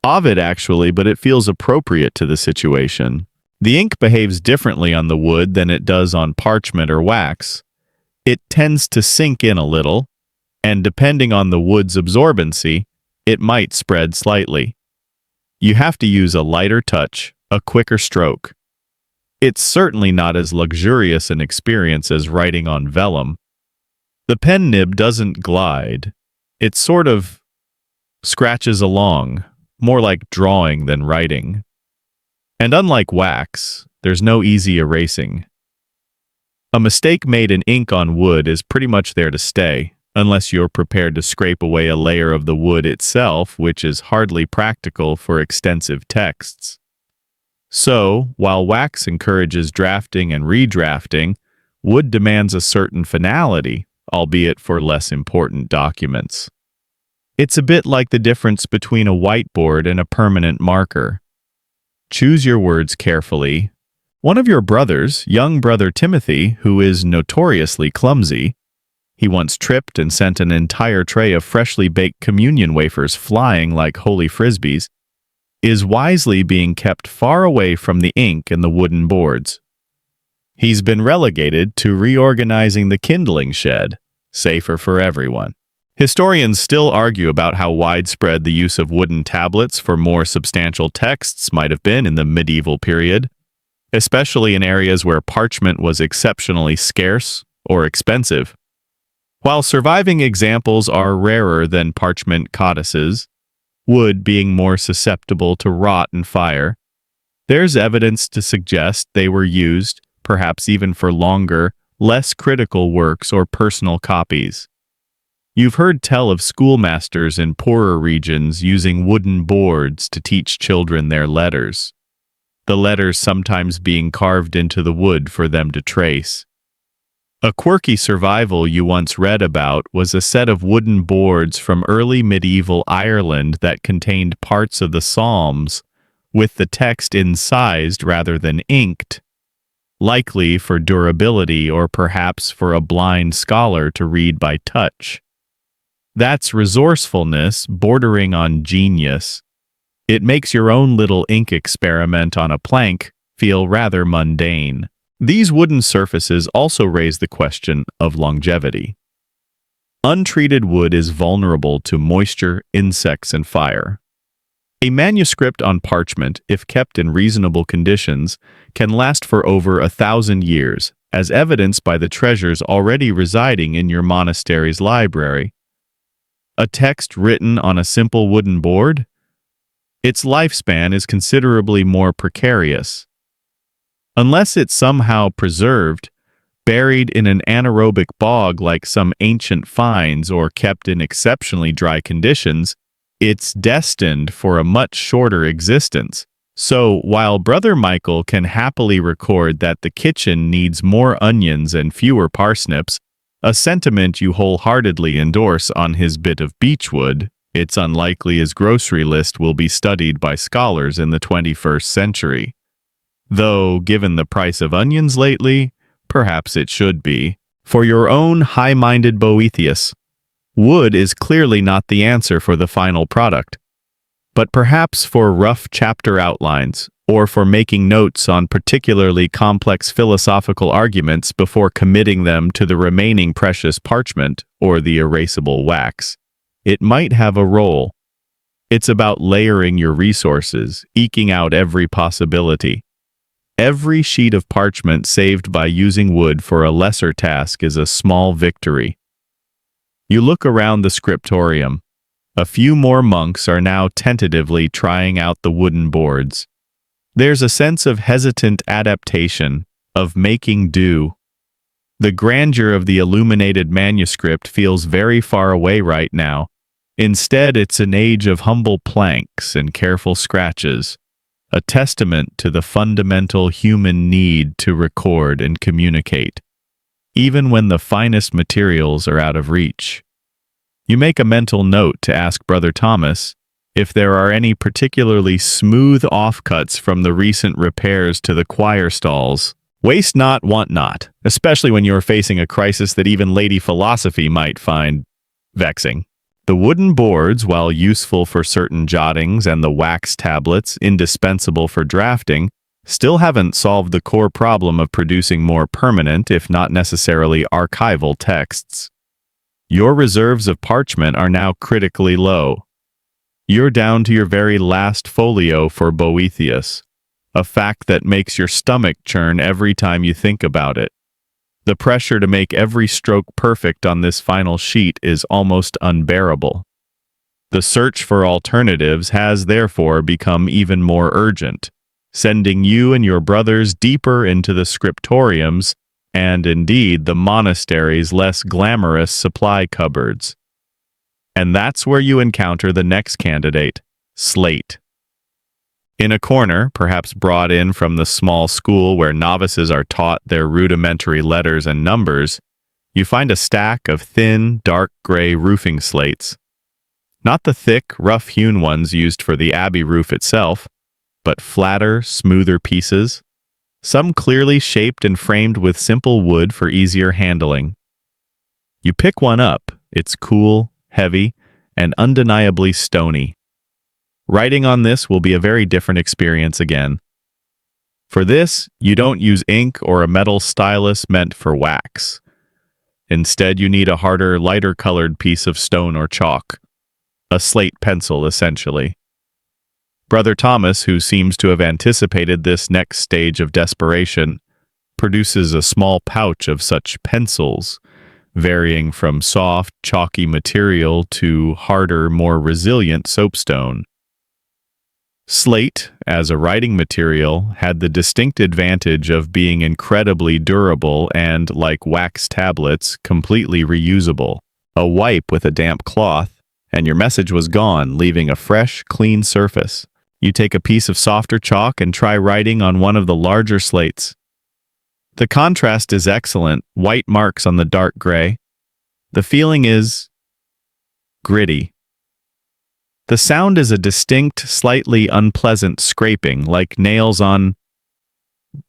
Ovid actually, but it feels appropriate to the situation. The ink behaves differently on the wood than it does on parchment or wax. It tends to sink in a little, and depending on the wood's absorbency, it might spread slightly. You have to use a lighter touch, a quicker stroke. It's certainly not as luxurious an experience as writing on vellum. The pen nib doesn't glide. It sort of scratches along, more like drawing than writing. And unlike wax, there's no easy erasing. A mistake made in ink on wood is pretty much there to stay, unless you're prepared to scrape away a layer of the wood itself, which is hardly practical for extensive texts. So, while wax encourages drafting and redrafting, wood demands a certain finality, albeit for less important documents. It's a bit like the difference between a whiteboard and a permanent marker. Choose your words carefully. One of your brothers, young brother Timothy, who is notoriously clumsy, he once tripped and sent an entire tray of freshly baked communion wafers flying like holy frisbees, is wisely being kept far away from the ink and the wooden boards. He's been relegated to reorganizing the kindling shed, safer for everyone. Historians still argue about how widespread the use of wooden tablets for more substantial texts might have been in the medieval period, especially in areas where parchment was exceptionally scarce or expensive. While surviving examples are rarer than parchment codices, wood being more susceptible to rot and fire, there's evidence to suggest they were used, perhaps even for longer, less critical works or personal copies. You've heard tell of schoolmasters in poorer regions using wooden boards to teach children their letters, the letters sometimes being carved into the wood for them to trace. A quirky survival you once read about was a set of wooden boards from early medieval Ireland that contained parts of the Psalms, with the text incised rather than inked, likely for durability or perhaps for a blind scholar to read by touch. That's resourcefulness bordering on genius. It makes your own little ink experiment on a plank feel rather mundane. These wooden surfaces also raise the question of longevity. Untreated wood is vulnerable to moisture, insects, and fire. A manuscript on parchment, if kept in reasonable conditions, can last for over 1,000 years, as evidenced by the treasures already residing in your monastery's library. A text written on a simple wooden board? Its lifespan is considerably more precarious. Unless it's somehow preserved, buried in an anaerobic bog like some ancient finds or kept in exceptionally dry conditions, it's destined for a much shorter existence. So, while Brother Michael can happily record that the kitchen needs more onions and fewer parsnips, a sentiment you wholeheartedly endorse on his bit of beechwood, it's unlikely his grocery list will be studied by scholars in the 21st century. Though, given the price of onions lately, perhaps it should be. For your own high-minded Boethius, wood is clearly not the answer for the final product, but perhaps for rough chapter outlines, or for making notes on particularly complex philosophical arguments before committing them to the remaining precious parchment or the erasable wax. It might have a role. It's about layering your resources, eking out every possibility. Every sheet of parchment saved by using wood for a lesser task is a small victory. You look around the scriptorium. A few more monks are now tentatively trying out the wooden boards. There's a sense of hesitant adaptation, of making do. The grandeur of the illuminated manuscript feels very far away right now. Instead, it's an age of humble planks and careful scratches, a testament to the fundamental human need to record and communicate, even when the finest materials are out of reach. You make a mental note to ask Brother Thomas if there are any particularly smooth offcuts from the recent repairs to the choir stalls. Waste not, want not, especially when you are facing a crisis that even Lady Philosophy might find vexing. The wooden boards, while useful for certain jottings, and the wax tablets, indispensable for drafting, still haven't solved the core problem of producing more permanent, if not necessarily archival, texts. Your reserves of parchment are now critically low. You're down to your very last folio for Boethius, a fact that makes your stomach churn every time you think about it. The pressure to make every stroke perfect on this final sheet is almost unbearable. The search for alternatives has therefore become even more urgent, sending you and your brothers deeper into the scriptoriums and, indeed, the monastery's less glamorous supply cupboards. And that's where you encounter the next candidate, slate. In a corner, perhaps brought in from the small school where novices are taught their rudimentary letters and numbers, you find a stack of thin, dark gray roofing slates. Not the thick, rough-hewn ones used for the abbey roof itself, but flatter, smoother pieces, some clearly shaped and framed with simple wood for easier handling. You pick one up. It's cool, heavy, and undeniably stony. Writing on this will be a very different experience again. For this, you don't use ink or a metal stylus meant for wax. Instead, you need a harder, lighter-colored piece of stone or chalk. A slate pencil, essentially. Brother Thomas, who seems to have anticipated this next stage of desperation, produces a small pouch of such pencils, varying from soft, chalky material to harder, more resilient soapstone. Slate, as a writing material, had the distinct advantage of being incredibly durable and, like wax tablets, completely reusable. A wipe with a damp cloth, and your message was gone, leaving a fresh, clean surface. You take a piece of softer chalk and try writing on one of the larger slates. The contrast is excellent, white marks on the dark gray. The feeling is gritty. The sound is a distinct, slightly unpleasant scraping, like nails on,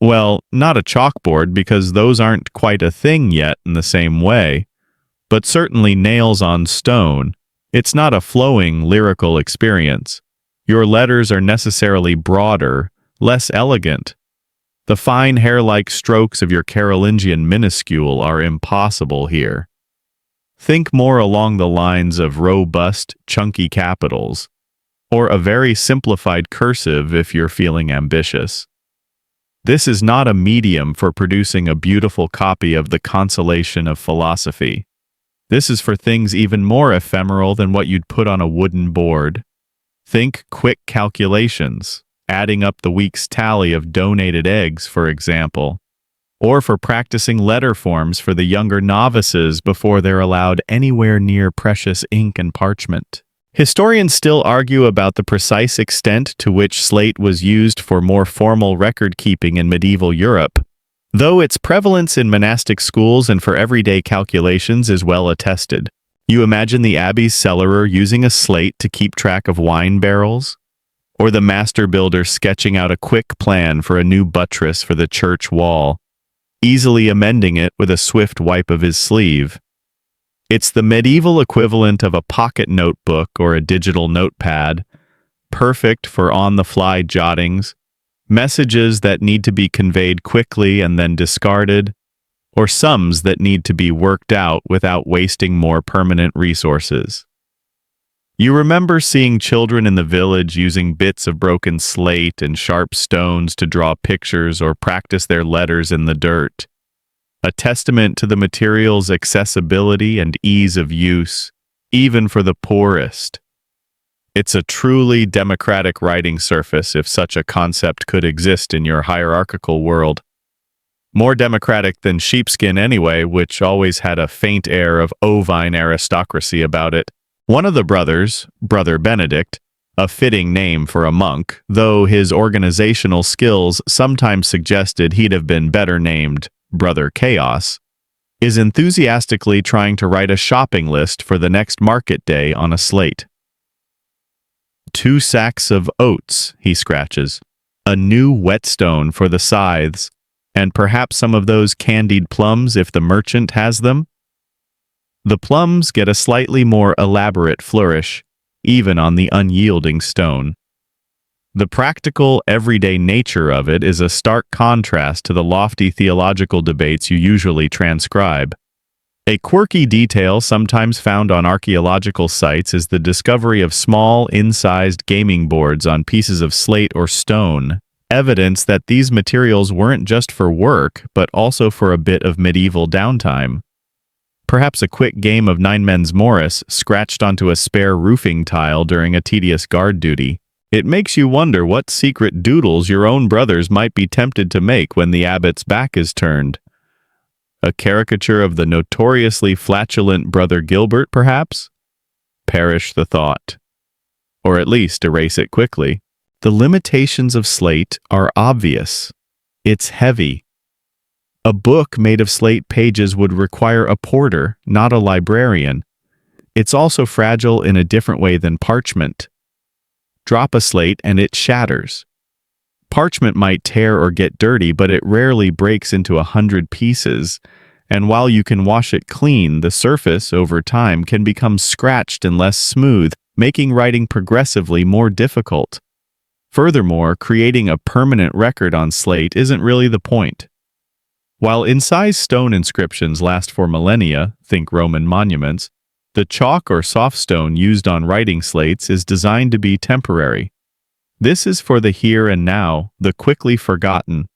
well, not a chalkboard because those aren't quite a thing yet in the same way, but certainly nails on stone. It's not a flowing, lyrical experience. Your letters are necessarily broader, less elegant. The fine hair-like strokes of your Carolingian minuscule are impossible here. Think more along the lines of robust, chunky capitals, or a very simplified cursive if you're feeling ambitious. This is not a medium for producing a beautiful copy of the Consolation of Philosophy. This is for things even more ephemeral than what you'd put on a wooden board. Think quick calculations, adding up the week's tally of donated eggs, for example, or for practicing letter forms for the younger novices before they're allowed anywhere near precious ink and parchment. Historians still argue about the precise extent to which slate was used for more formal record-keeping in medieval Europe, though its prevalence in monastic schools and for everyday calculations is well attested. You imagine the abbey's cellarer using a slate to keep track of wine barrels? Or the master builder sketching out a quick plan for a new buttress for the church wall, easily amending it with a swift wipe of his sleeve. It's the medieval equivalent of a pocket notebook or a digital notepad, perfect for on-the-fly jottings, messages that need to be conveyed quickly and then discarded, or sums that need to be worked out without wasting more permanent resources. You remember seeing children in the village using bits of broken slate and sharp stones to draw pictures or practice their letters in the dirt. A testament to the material's accessibility and ease of use, even for the poorest. It's a truly democratic writing surface if such a concept could exist in your hierarchical world. More democratic than sheepskin anyway, which always had a faint air of ovine aristocracy about it. One of the brothers, Brother Benedict, a fitting name for a monk, though his organizational skills sometimes suggested he'd have been better named Brother Chaos, is enthusiastically trying to write a shopping list for the next market day on a slate. 2 sacks of oats, he scratches, a new whetstone for the scythes, and perhaps some of those candied plums if the merchant has them. The plums get a slightly more elaborate flourish, even on the unyielding stone. The practical, everyday nature of it is a stark contrast to the lofty theological debates you usually transcribe. A quirky detail sometimes found on archaeological sites is the discovery of small, incised gaming boards on pieces of slate or stone, evidence that these materials weren't just for work, but also for a bit of medieval downtime. Perhaps a quick game of Ninemen's Morris scratched onto a spare roofing tile during a tedious guard duty. It makes you wonder what secret doodles your own brothers might be tempted to make when the abbot's back is turned. A caricature of the notoriously flatulent Brother Gilbert, perhaps? Perish the thought. Or at least erase it quickly. The limitations of slate are obvious. It's heavy. A book made of slate pages would require a porter, not a librarian. It's also fragile in a different way than parchment. Drop a slate and it shatters. Parchment might tear or get dirty, but it rarely breaks into 100 pieces, and while you can wash it clean, the surface, over time, can become scratched and less smooth, making writing progressively more difficult. Furthermore, creating a permanent record on slate isn't really the point. While incised stone inscriptions last for millennia, think Roman monuments, the chalk or soft stone used on writing slates is designed to be temporary. This is for the here and now, the quickly forgotten.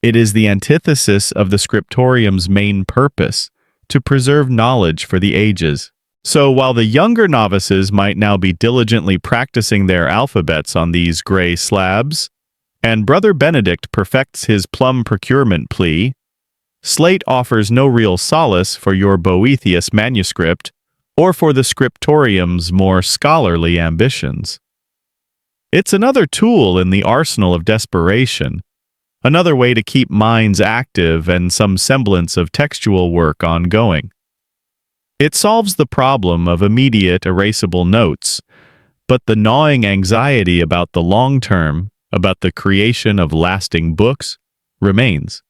It is the antithesis of the scriptorium's main purpose, to preserve knowledge for the ages. So while the younger novices might now be diligently practicing their alphabets on these gray slabs, and Brother Benedict perfects his plum procurement plea, slate offers no real solace for your Boethius manuscript or for the scriptorium's more scholarly ambitions. It's another tool in the arsenal of desperation, another way to keep minds active and some semblance of textual work ongoing. It solves the problem of immediate erasable notes, But the gnawing anxiety about the long term, about the creation of lasting books, remains.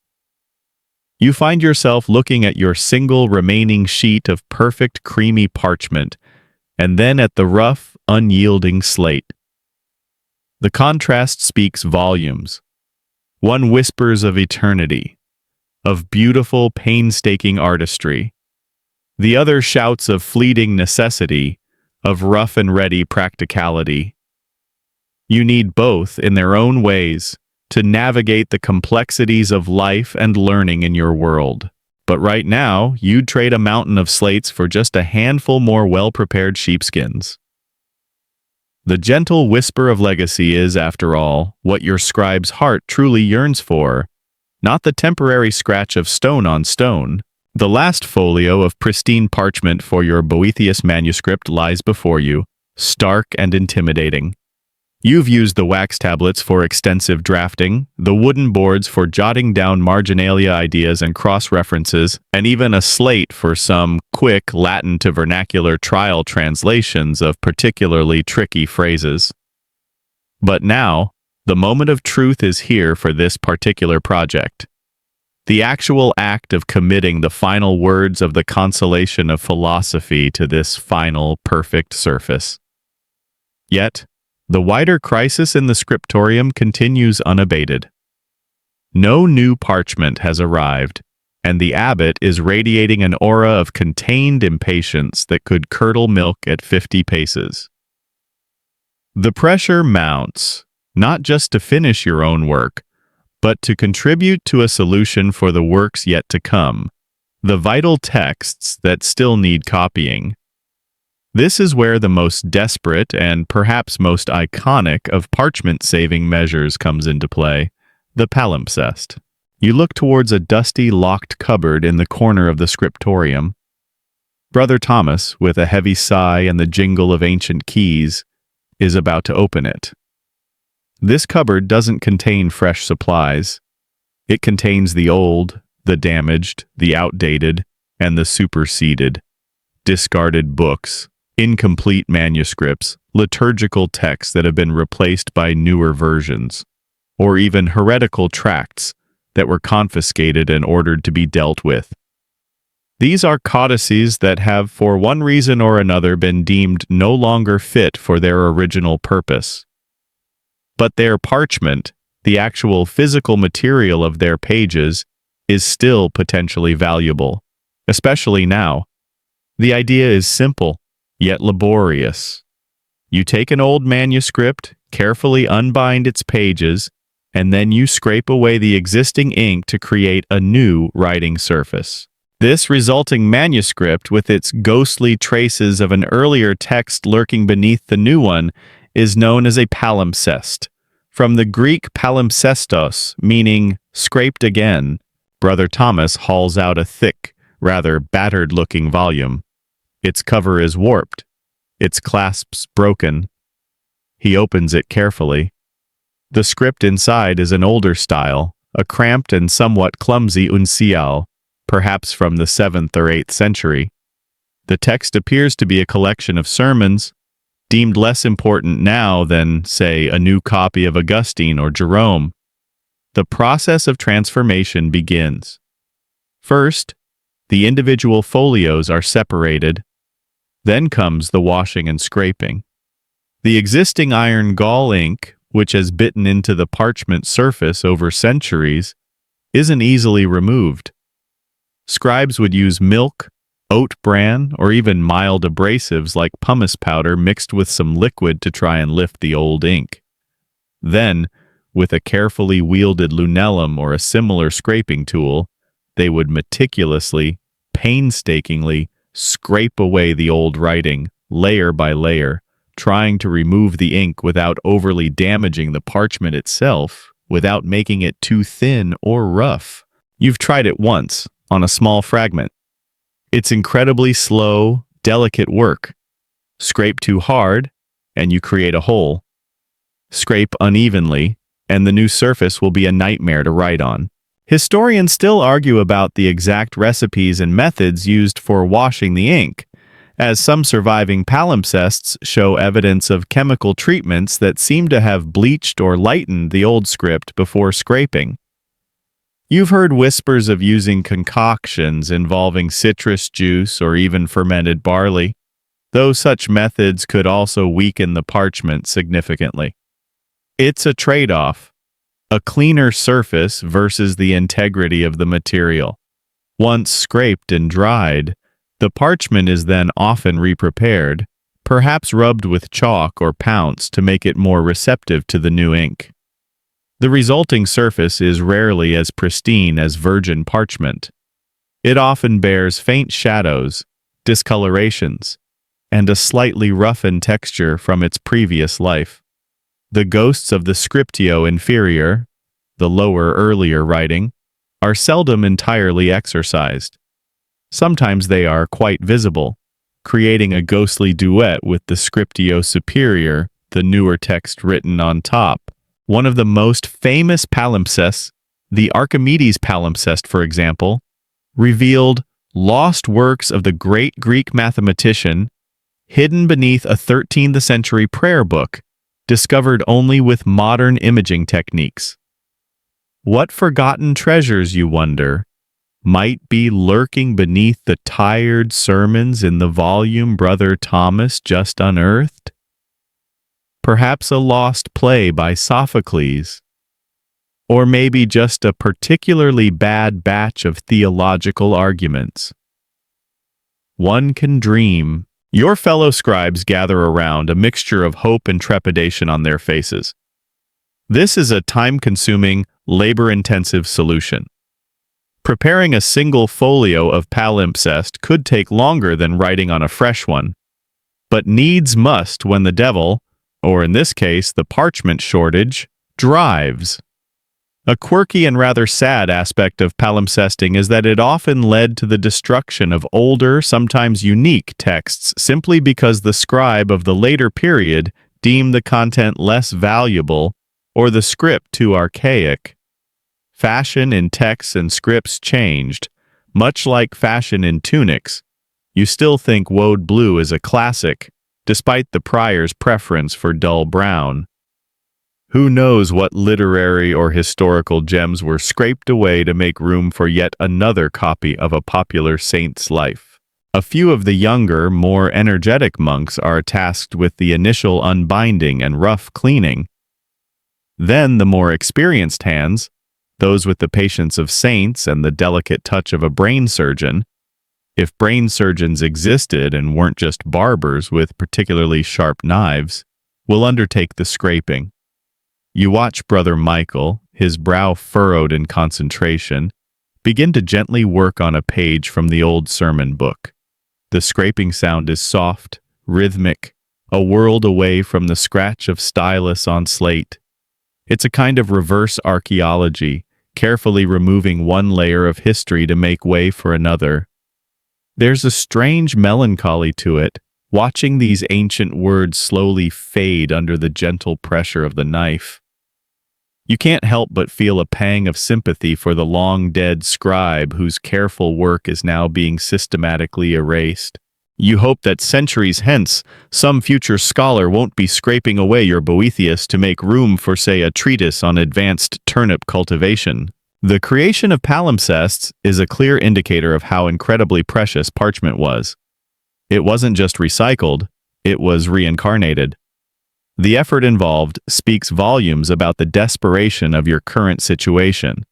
You find yourself looking at your single remaining sheet of perfect creamy parchment, and then at the rough, unyielding slate. The contrast speaks volumes. One whispers of eternity, of beautiful, painstaking artistry. The other shouts of fleeting necessity, of rough and ready practicality. You need both in their own ways to navigate the complexities of life and learning in your world. But right now, you'd trade a mountain of slates for just a handful more well-prepared sheepskins. The gentle whisper of legacy is, after all, what your scribe's heart truly yearns for, not the temporary scratch of stone on stone. The last folio of pristine parchment for your Boethius manuscript lies before you, stark and intimidating. You've used the wax tablets for extensive drafting, the wooden boards for jotting down marginalia ideas and cross-references, and even a slate for some quick Latin to vernacular trial translations of particularly tricky phrases. But now, the moment of truth is here for this particular project. The actual act of committing the final words of the consolation of philosophy to this final, perfect surface. Yet, the wider crisis in the scriptorium continues unabated. No new parchment has arrived, and the abbot is radiating an aura of contained impatience that could curdle milk at 50 paces. The pressure mounts, not just to finish your own work, but to contribute to a solution for the works yet to come, the vital texts that still need copying. This is where the most desperate and perhaps most iconic of parchment-saving measures comes into play, the palimpsest. You look towards a dusty, locked cupboard in the corner of the scriptorium. Brother Thomas, with a heavy sigh and the jingle of ancient keys, is about to open it. This cupboard doesn't contain fresh supplies. It contains the old, the damaged, the outdated, and the superseded, discarded books, incomplete manuscripts, liturgical texts that have been replaced by newer versions, or even heretical tracts that were confiscated and ordered to be dealt with. These are codices that have, for one reason or another, been deemed no longer fit for their original purpose. But their parchment, the actual physical material of their pages, is still potentially valuable, especially now. The idea is simple, yet laborious. You take an old manuscript, carefully unbind its pages, and then you scrape away the existing ink to create a new writing surface. This resulting manuscript, with its ghostly traces of an earlier text lurking beneath the new one, is known as a palimpsest. From the Greek palimpsestos, meaning scraped again, Brother Thomas hauls out a thick, rather battered-looking volume. Its cover is warped, its clasps broken. He opens it carefully. The script inside is an older style, a cramped and somewhat clumsy uncial, perhaps from the 7th or 8th century. The text appears to be a collection of sermons, deemed less important now than, say, a new copy of Augustine or Jerome. The process of transformation begins. First, the individual folios are separated. Then comes the washing and scraping. The existing iron gall ink, which has bitten into the parchment surface over centuries, isn't easily removed. Scribes would use milk, oat bran, or even mild abrasives like pumice powder mixed with some liquid to try and lift the old ink. Then, with a carefully wielded lunellum or a similar scraping tool, they would meticulously, painstakingly scrape away the old writing, layer by layer, trying to remove the ink without overly damaging the parchment itself, without making it too thin or rough. You've tried it once, on a small fragment. It's incredibly slow, delicate work. Scrape too hard, and you create a hole. Scrape unevenly, and the new surface will be a nightmare to write on. Historians still argue about the exact recipes and methods used for washing the ink, as some surviving palimpsests show evidence of chemical treatments that seem to have bleached or lightened the old script before scraping. You've heard whispers of using concoctions involving citrus juice or even fermented barley, though such methods could also weaken the parchment significantly. It's a trade-off, a cleaner surface versus the integrity of the material. Once scraped and dried, the parchment is then often re-prepared, perhaps rubbed with chalk or pounce to make it more receptive to the new ink. The resulting surface is rarely as pristine as virgin parchment. It often bears faint shadows, discolorations, and a slightly roughened texture from its previous life. The ghosts of the scriptio inferior, the lower earlier writing, are seldom entirely exorcised. Sometimes they are quite visible, creating a ghostly duet with the scriptio superior, the newer text written on top. One of the most famous palimpsests, the Archimedes palimpsest, for example, revealed lost works of the great Greek mathematician hidden beneath a 13th century prayer book, discovered only with modern imaging techniques. What forgotten treasures, you wonder, might be lurking beneath the tired sermons in the volume Brother Thomas just unearthed? Perhaps a lost play by Sophocles, or maybe just a particularly bad batch of theological arguments. One can dream. Your fellow scribes gather around, a mixture of hope and trepidation on their faces. This is a time-consuming, labor-intensive solution. Preparing a single folio of palimpsest could take longer than writing on a fresh one, but needs must when the devil, or in this case the parchment shortage, drives. A quirky and rather sad aspect of palimpsesting is that it often led to the destruction of older, sometimes unique texts simply because the scribe of the later period deemed the content less valuable or the script too archaic. Fashion in texts and scripts changed, much like fashion in tunics. You still think woad blue is a classic, despite the prior's preference for dull brown. Who knows what literary or historical gems were scraped away to make room for yet another copy of a popular saint's life. A few of the younger, more energetic monks are tasked with the initial unbinding and rough cleaning. Then the more experienced hands, those with the patience of saints and the delicate touch of a brain surgeon, if brain surgeons existed and weren't just barbers with particularly sharp knives, will undertake the scraping. You watch Brother Michael, his brow furrowed in concentration, begin to gently work on a page from the old sermon book. The scraping sound is soft, rhythmic, a world away from the scratch of stylus on slate. It's a kind of reverse archaeology, carefully removing one layer of history to make way for another. There's a strange melancholy to it, watching these ancient words slowly fade under the gentle pressure of the knife. You can't help but feel a pang of sympathy for the long-dead scribe whose careful work is now being systematically erased. You hope that centuries hence, some future scholar won't be scraping away your Boethius to make room for, say, a treatise on advanced turnip cultivation. The creation of palimpsests is a clear indicator of how incredibly precious parchment was. It wasn't just recycled, it was reincarnated. The effort involved speaks volumes about the desperation of your current situation.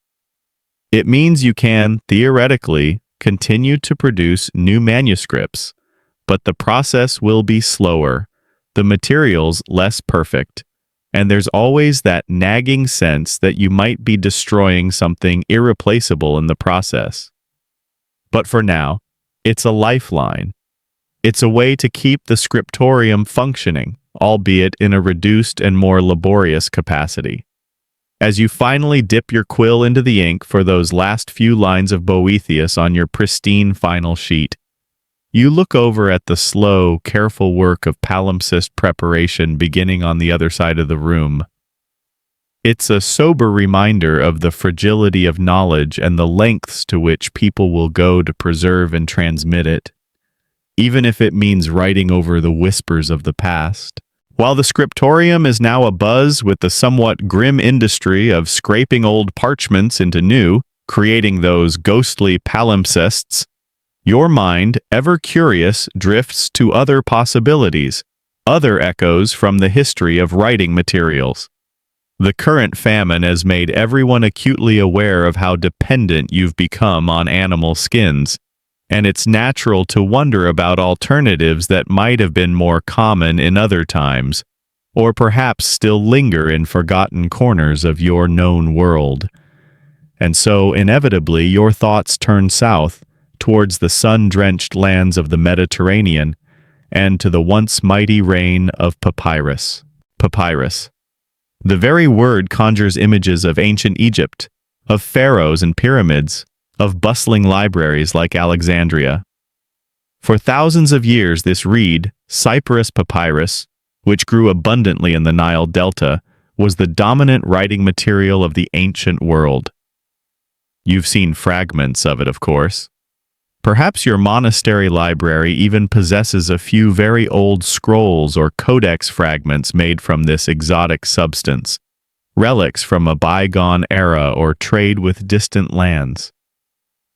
It means you can, theoretically, continue to produce new manuscripts, but the process will be slower, the materials less perfect, and there's always that nagging sense that you might be destroying something irreplaceable in the process. But for now, it's a lifeline. It's a way to keep the scriptorium functioning, albeit in a reduced and more laborious capacity. As you finally dip your quill into the ink for those last few lines of Boethius on your pristine final sheet, you look over at the slow, careful work of palimpsest preparation beginning on the other side of the room. It's a sober reminder of the fragility of knowledge and the lengths to which people will go to preserve and transmit it. even if it means writing over the whispers of the past. While the scriptorium is now abuzz with the somewhat grim industry of scraping old parchments into new, creating those ghostly palimpsests, your mind, ever curious, drifts to other possibilities, other echoes from the history of writing materials. The current famine has made everyone acutely aware of how dependent you've become on animal skins, and it's natural to wonder about alternatives that might have been more common in other times, or perhaps still linger in forgotten corners of your known world. And so, inevitably, your thoughts turn south, towards the sun-drenched lands of the Mediterranean, and to the once mighty reign of papyrus. Papyrus. The very word conjures images of ancient Egypt, of pharaohs and pyramids, of bustling libraries like Alexandria. For thousands of years this reed, Cyperus papyrus, which grew abundantly in the Nile Delta, was the dominant writing material of the ancient world. You've seen fragments of it, of course. Perhaps your monastery library even possesses a few very old scrolls or codex fragments made from this exotic substance, relics from a bygone era or trade with distant lands.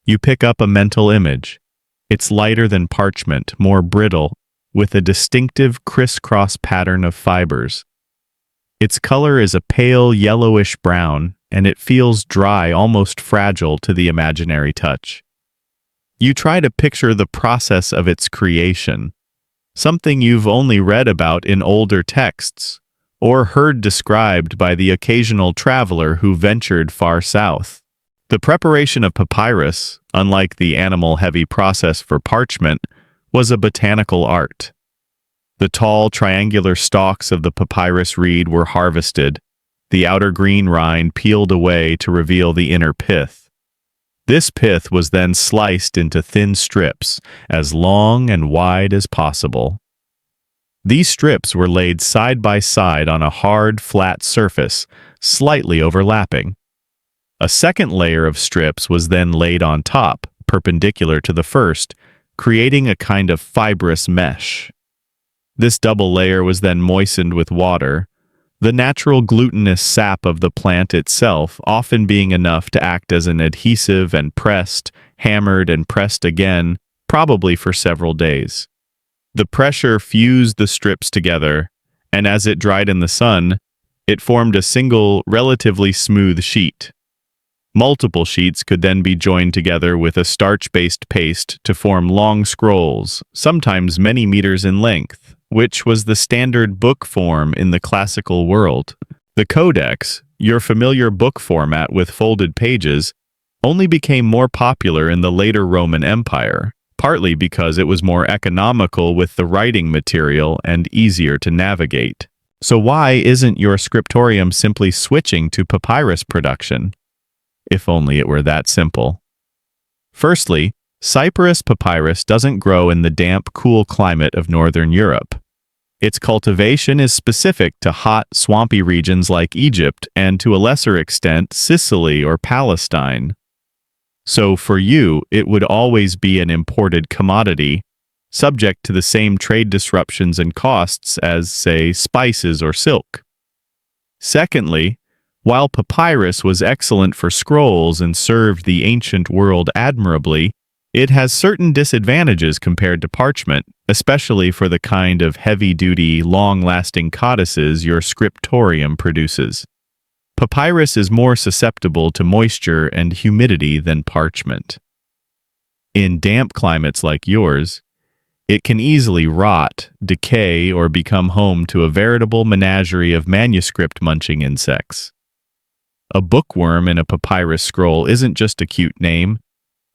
You pick up a mental image. It's lighter than parchment, more brittle, with a distinctive crisscross pattern of fibers. Its color is a pale yellowish brown, and it feels dry, almost fragile to the imaginary touch. You try to picture the process of its creation, something you've only read about in older texts, or heard described by the occasional traveler who ventured far south. The preparation of papyrus, unlike the animal-heavy process for parchment, was a botanical art. The tall, triangular stalks of the papyrus reed were harvested, the outer green rind peeled away to reveal the inner pith. This pith was then sliced into thin strips, as long and wide as possible. These strips were laid side by side on a hard, flat surface, slightly overlapping. A second layer of strips was then laid on top, perpendicular to the first, creating a kind of fibrous mesh. This double layer was then moistened with water, the natural glutinous sap of the plant itself often being enough to act as an adhesive, and pressed, hammered and pressed again, probably for several days. The pressure fused the strips together, and as it dried in the sun, it formed a single, relatively smooth sheet. Multiple sheets could then be joined together with a starch-based paste to form long scrolls, sometimes many meters in length, which was the standard book form in the classical world. The codex, your familiar book format with folded pages, only became more popular in the later Roman Empire, partly because it was more economical with the writing material and easier to navigate. So why isn't your scriptorium simply switching to papyrus production? If only it were that simple. Firstly, Cyperus papyrus doesn't grow in the damp, cool climate of northern Europe. Its cultivation is specific to hot, swampy regions like Egypt and, to a lesser extent, Sicily or Palestine. So for you, it would always be an imported commodity, subject to the same trade disruptions and costs as, say, spices or silk. Secondly, while papyrus was excellent for scrolls and served the ancient world admirably, it has certain disadvantages compared to parchment, especially for the kind of heavy-duty, long-lasting codices your scriptorium produces. Papyrus is more susceptible to moisture and humidity than parchment. In damp climates like yours, it can easily rot, decay, or become home to a veritable menagerie of manuscript-munching insects. A bookworm in a papyrus scroll isn't just a cute name.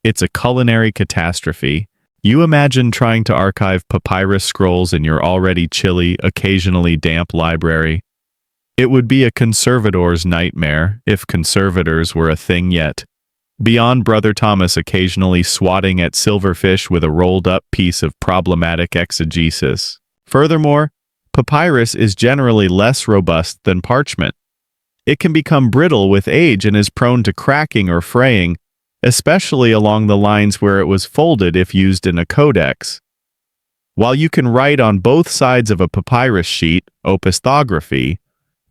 It's a culinary catastrophe. You imagine trying to archive papyrus scrolls in your already chilly, occasionally damp library. It would be a conservator's nightmare, if conservators were a thing yet. Beyond Brother Thomas occasionally swatting at silverfish with a rolled-up piece of problematic exegesis. Furthermore, papyrus is generally less robust than parchment. It can become brittle with age and is prone to cracking or fraying, especially along the lines where it was folded if used in a codex. While you can write on both sides of a papyrus sheet, opistography,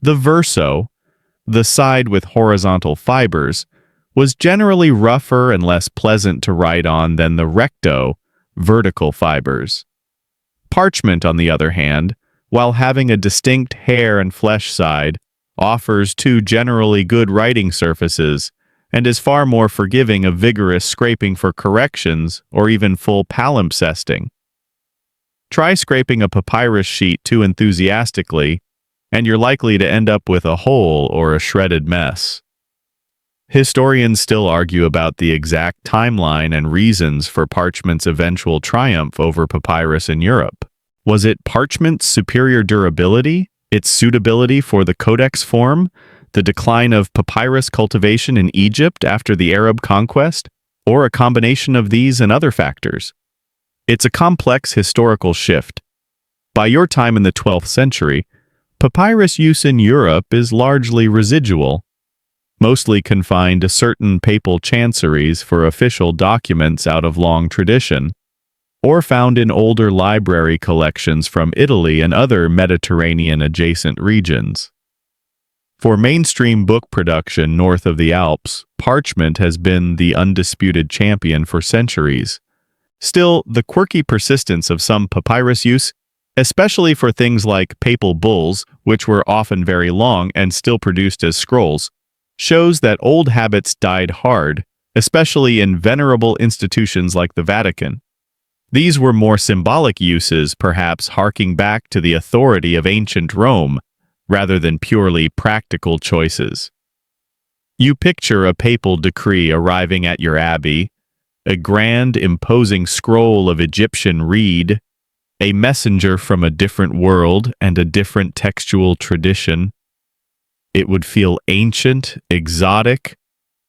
the verso, the side with horizontal fibers, was generally rougher and less pleasant to write on than the recto, vertical fibers. Parchment, on the other hand, while having a distinct hair and flesh side, offers two generally good writing surfaces and is far more forgiving of vigorous scraping for corrections or even full palimpsesting. Try scraping a papyrus sheet too enthusiastically, and you're likely to end up with a hole or a shredded mess. Historians still argue about the exact timeline and reasons for parchment's eventual triumph over papyrus in Europe. Was it parchment's superior durability, its suitability for the codex form, the decline of papyrus cultivation in Egypt after the Arab conquest, or a combination of these and other factors? It's a complex historical shift. By your time in the 12th century, papyrus use in Europe is largely residual, mostly confined to certain papal chanceries for official documents out of long tradition, or found in older library collections from Italy and other Mediterranean-adjacent regions. For mainstream book production north of the Alps, parchment has been the undisputed champion for centuries. Still, the quirky persistence of some papyrus use, especially for things like papal bulls, which were often very long and still produced as scrolls, shows that old habits died hard, especially in venerable institutions like the Vatican. These were more symbolic uses, perhaps harking back to the authority of ancient Rome, rather than purely practical choices. You picture a papal decree arriving at your abbey, a grand, imposing scroll of Egyptian reed, a messenger from a different world and a different textual tradition. It would feel ancient, exotic,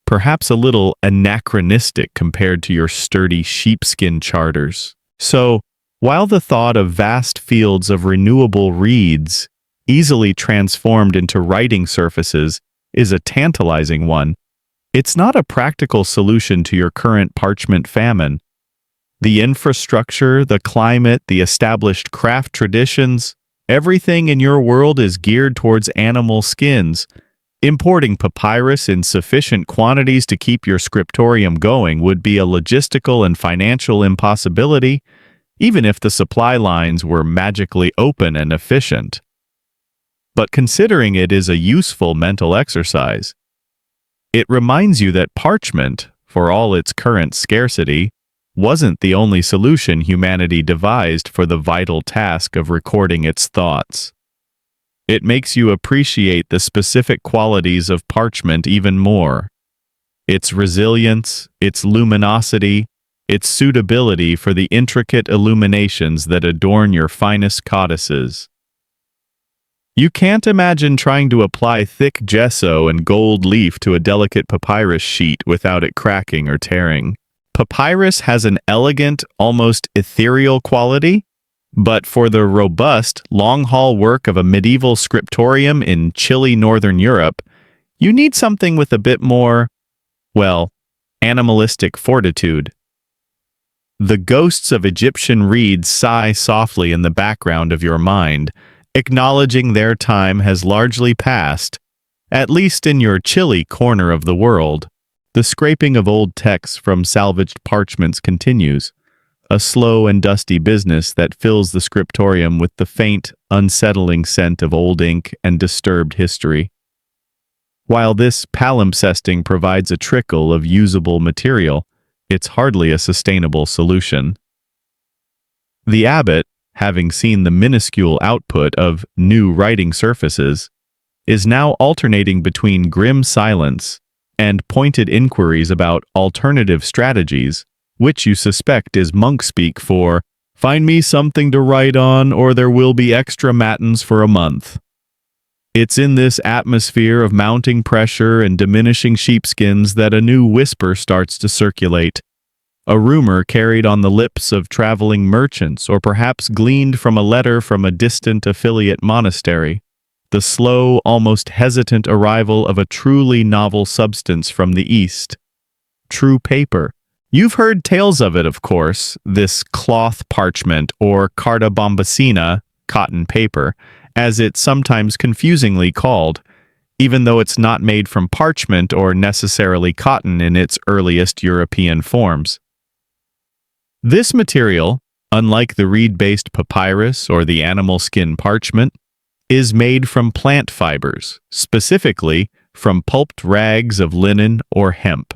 perhaps a little anachronistic compared to your sturdy sheepskin charters. So, while the thought of vast fields of renewable reeds, easily transformed into writing surfaces, is a tantalizing one, it's not a practical solution to your current parchment famine. The infrastructure, the climate, the established craft traditions, everything in your world is geared towards animal skins. Importing papyrus in sufficient quantities to keep your scriptorium going would be a logistical and financial impossibility, even if the supply lines were magically open and efficient. But considering it is a useful mental exercise, it reminds you that parchment, for all its current scarcity, wasn't the only solution humanity devised for the vital task of recording its thoughts. It makes you appreciate the specific qualities of parchment even more. Its resilience, its luminosity, its suitability for the intricate illuminations that adorn your finest codices. You can't imagine trying to apply thick gesso and gold leaf to a delicate papyrus sheet without it cracking or tearing. Papyrus has an elegant, almost ethereal quality, but for the robust, long-haul work of a medieval scriptorium in chilly northern Europe, you need something with a bit more, well, animalistic fortitude. The ghosts of Egyptian reeds sigh softly in the background of your mind, acknowledging their time has largely passed, at least in your chilly corner of the world. The scraping of old texts from salvaged parchments continues, a slow and dusty business that fills the scriptorium with the faint, unsettling scent of old ink and disturbed history. While this palimpsesting provides a trickle of usable material, it's hardly a sustainable solution. The abbot, having seen the minuscule output of new writing surfaces, is now alternating between grim silence and pointed inquiries about alternative strategies, which you suspect is monk speak for, "Find me something to write on, or there will be extra matins for a month." It's in this atmosphere of mounting pressure and diminishing sheepskins that a new whisper starts to circulate, a rumor carried on the lips of traveling merchants or perhaps gleaned from a letter from a distant affiliate monastery. The slow, almost hesitant arrival of a truly novel substance from the East. True paper, You've heard tales of it, of course, this cloth parchment or carta bombacina, cotton paper, as it's sometimes confusingly called, even though it's not made from parchment or necessarily cotton in its earliest European forms. This material, unlike the reed-based papyrus or the animal skin parchment, is made from plant fibers, specifically from pulped rags of linen or hemp.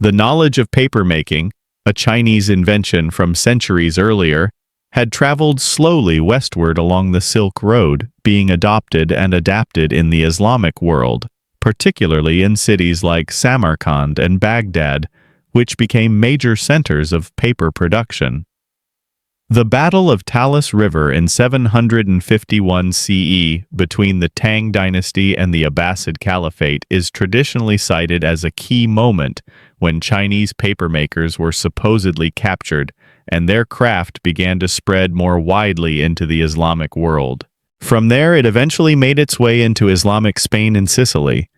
The knowledge of papermaking, a Chinese invention from centuries earlier, had traveled slowly westward along the Silk Road, being adopted and adapted in the Islamic world, particularly in cities like Samarkand and Baghdad, which became major centers of paper production. The Battle of Talas River in 751 CE between the Tang dynasty and the Abbasid Caliphate is traditionally cited as a key moment when Chinese papermakers were supposedly captured and their craft began to spread more widely into the Islamic world. From there, it eventually made its way into Islamic Spain and Sicily,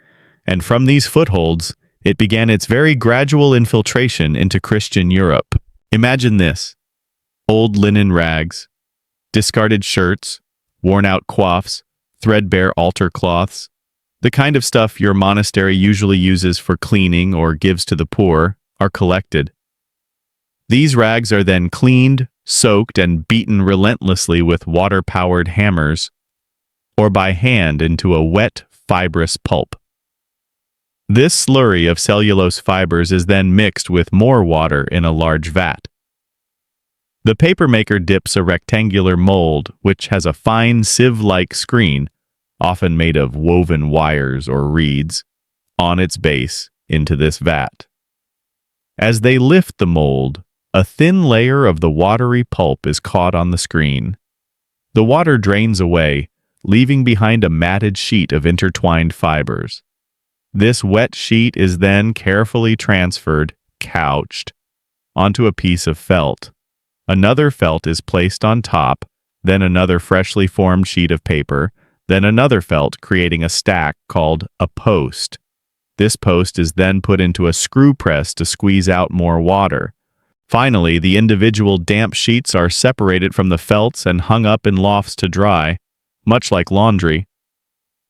and from these footholds, it began its very gradual infiltration into Christian Europe. Imagine this: old linen rags, discarded shirts, worn-out coifs, threadbare altar cloths, the kind of stuff your monastery usually uses for cleaning or gives to the poor, are collected. These rags are then cleaned, soaked, and beaten relentlessly with water-powered hammers, or by hand into a wet, fibrous pulp. This slurry of cellulose fibers is then mixed with more water in a large vat. The papermaker dips a rectangular mold, which has a fine sieve-like screen, often made of woven wires or reeds, on its base into this vat. As they lift the mold, a thin layer of the watery pulp is caught on the screen. The water drains away, leaving behind a matted sheet of intertwined fibers. This wet sheet is then carefully transferred, couched, onto a piece of felt. Another felt is placed on top, then another freshly formed sheet of paper, then another felt, creating a stack called a post. This post is then put into a screw press to squeeze out more water. Finally, the individual damp sheets are separated from the felts and hung up in lofts to dry, much like laundry.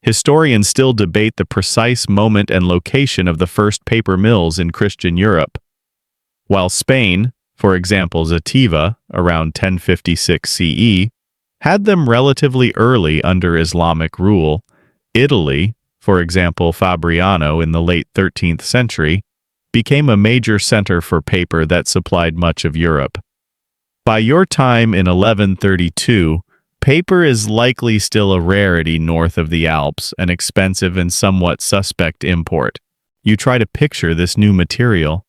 Historians still debate the precise moment and location of the first paper mills in Christian Europe. While Spain, for example Zativa, around 1056 CE, had them relatively early under Islamic rule, Italy, for example Fabriano in the late 13th century, became a major center for paper that supplied much of Europe. By your time in 1132, paper is likely still a rarity north of the Alps, an expensive and somewhat suspect import. You try to picture this new material.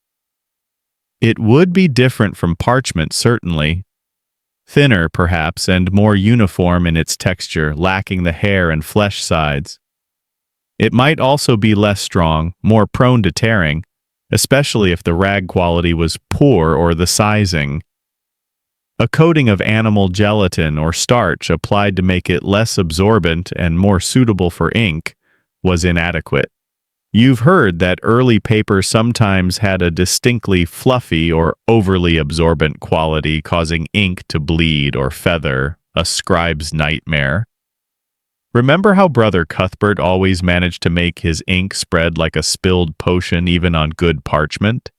It would be different from parchment, certainly. Thinner, perhaps, and more uniform in its texture, lacking the hair and flesh sides. It might also be less strong, more prone to tearing, especially if the rag quality was poor or the sizing. A coating of animal gelatin or starch applied to make it less absorbent and more suitable for ink was inadequate. You've heard that early paper sometimes had a distinctly fluffy or overly absorbent quality, causing ink to bleed or feather, a scribe's nightmare. Remember how Brother Cuthbert always managed to make his ink spread like a spilled potion even on good parchment?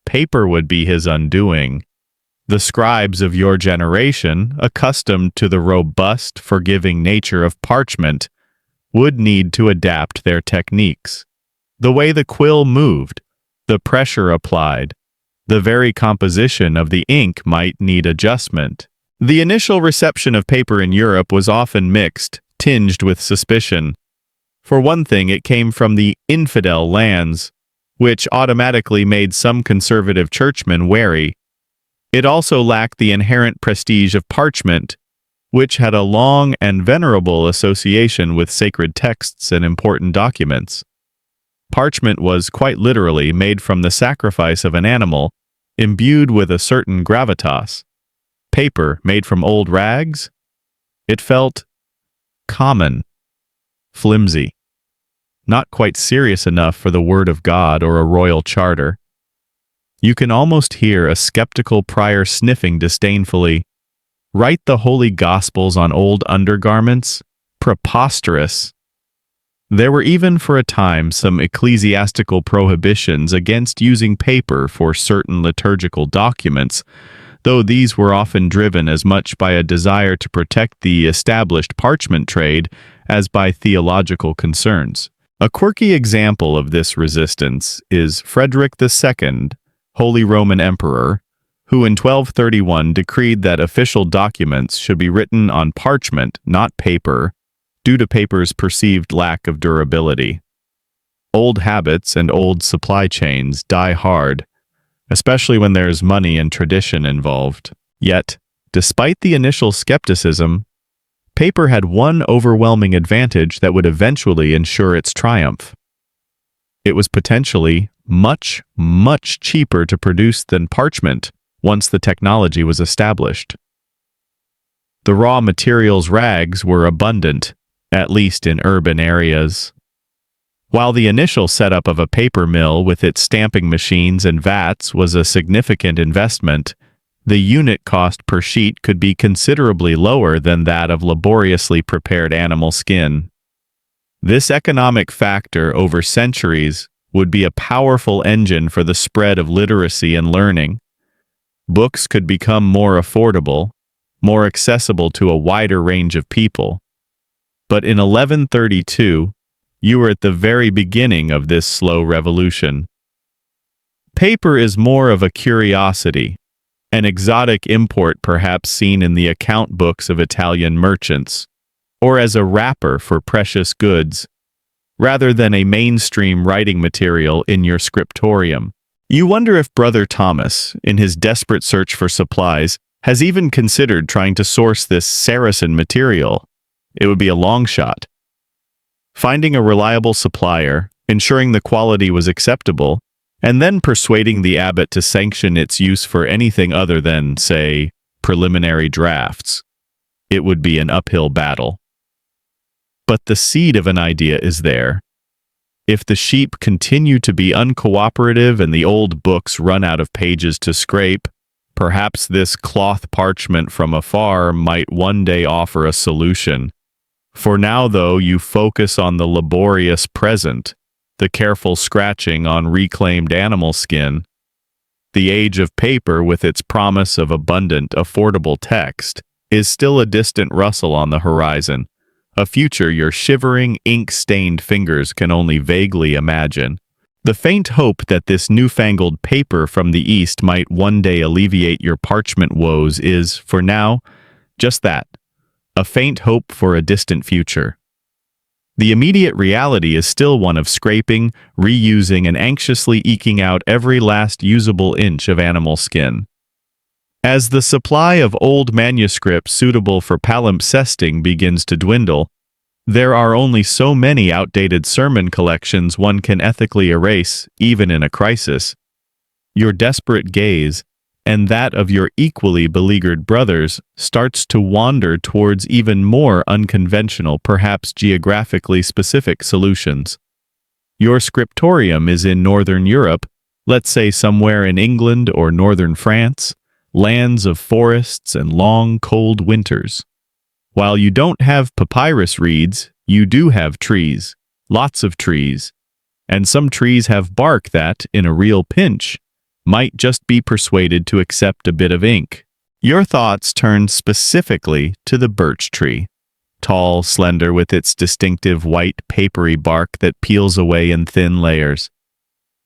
Paper would be his undoing. The scribes of your generation, accustomed to the robust, forgiving nature of parchment, would need to adapt their techniques. The way the quill moved, the pressure applied, the very composition of the ink might need adjustment. The initial reception of paper in Europe was often mixed, tinged with suspicion. For one thing, it came from the infidel lands, which automatically made some conservative churchmen wary. It also lacked the inherent prestige of parchment, which had a long and venerable association with sacred texts and important documents. Parchment was quite literally made from the sacrifice of an animal, imbued with a certain gravitas. Paper made from old rags? It felt common, flimsy, not quite serious enough for the word of God or a royal charter. You can almost hear a skeptical prior sniffing disdainfully. Write the holy gospels on old undergarments? Preposterous. There were even for a time some ecclesiastical prohibitions against using paper for certain liturgical documents, though these were often driven as much by a desire to protect the established parchment trade as by theological concerns. A quirky example of this resistance is Frederick II, Holy Roman Emperor, who in 1231 decreed that official documents should be written on parchment, not paper, due to paper's perceived lack of durability. Old habits and old supply chains die hard, especially when there's money and tradition involved. Yet, despite the initial skepticism, paper had one overwhelming advantage that would eventually ensure its triumph. It was potentially much, much cheaper to produce than parchment once the technology was established. The raw materials rags were abundant, at least in urban areas. While the initial setup of a paper mill with its stamping machines and vats was a significant investment, the unit cost per sheet could be considerably lower than that of laboriously prepared animal skin. This economic factor over centuries would be a powerful engine for the spread of literacy and learning. Books could become more affordable, more accessible to a wider range of people. But in 1132, you were at the very beginning of this slow revolution. Paper is more of a curiosity, an exotic import perhaps seen in the account books of Italian merchants, or as a wrapper for precious goods, rather than a mainstream writing material in your scriptorium. You wonder if Brother Thomas, in his desperate search for supplies, has even considered trying to source this Saracen material. It would be a long shot. Finding a reliable supplier, ensuring the quality was acceptable, and then persuading the abbot to sanction its use for anything other than, say, preliminary drafts. It would be an uphill battle. But the seed of an idea is there. If the sheep continue to be uncooperative and the old books run out of pages to scrape, perhaps this cloth parchment from afar might one day offer a solution. For now, though, you focus on the laborious present, the careful scratching on reclaimed animal skin. The age of paper, with its promise of abundant, affordable text, is still a distant rustle on the horizon, a future your shivering, ink-stained fingers can only vaguely imagine. The faint hope that this newfangled paper from the East might one day alleviate your parchment woes is, for now, just that, a faint hope for a distant future. The immediate reality is still one of scraping, reusing, and anxiously eking out every last usable inch of animal skin. As the supply of old manuscripts suitable for palimpsesting begins to dwindle, there are only so many outdated sermon collections one can ethically erase, even in a crisis. Your desperate gaze, and that of your equally beleaguered brothers, starts to wander towards even more unconventional, perhaps geographically specific solutions. Your scriptorium is in Northern Europe, let's say somewhere in England or Northern France, lands of forests and long, cold winters. While you don't have papyrus reeds, you do have trees, lots of trees, and some trees have bark that, in a real pinch, might just be persuaded to accept a bit of ink. Your thoughts turn specifically to the birch tree, tall, slender, with its distinctive white, papery bark that peels away in thin layers.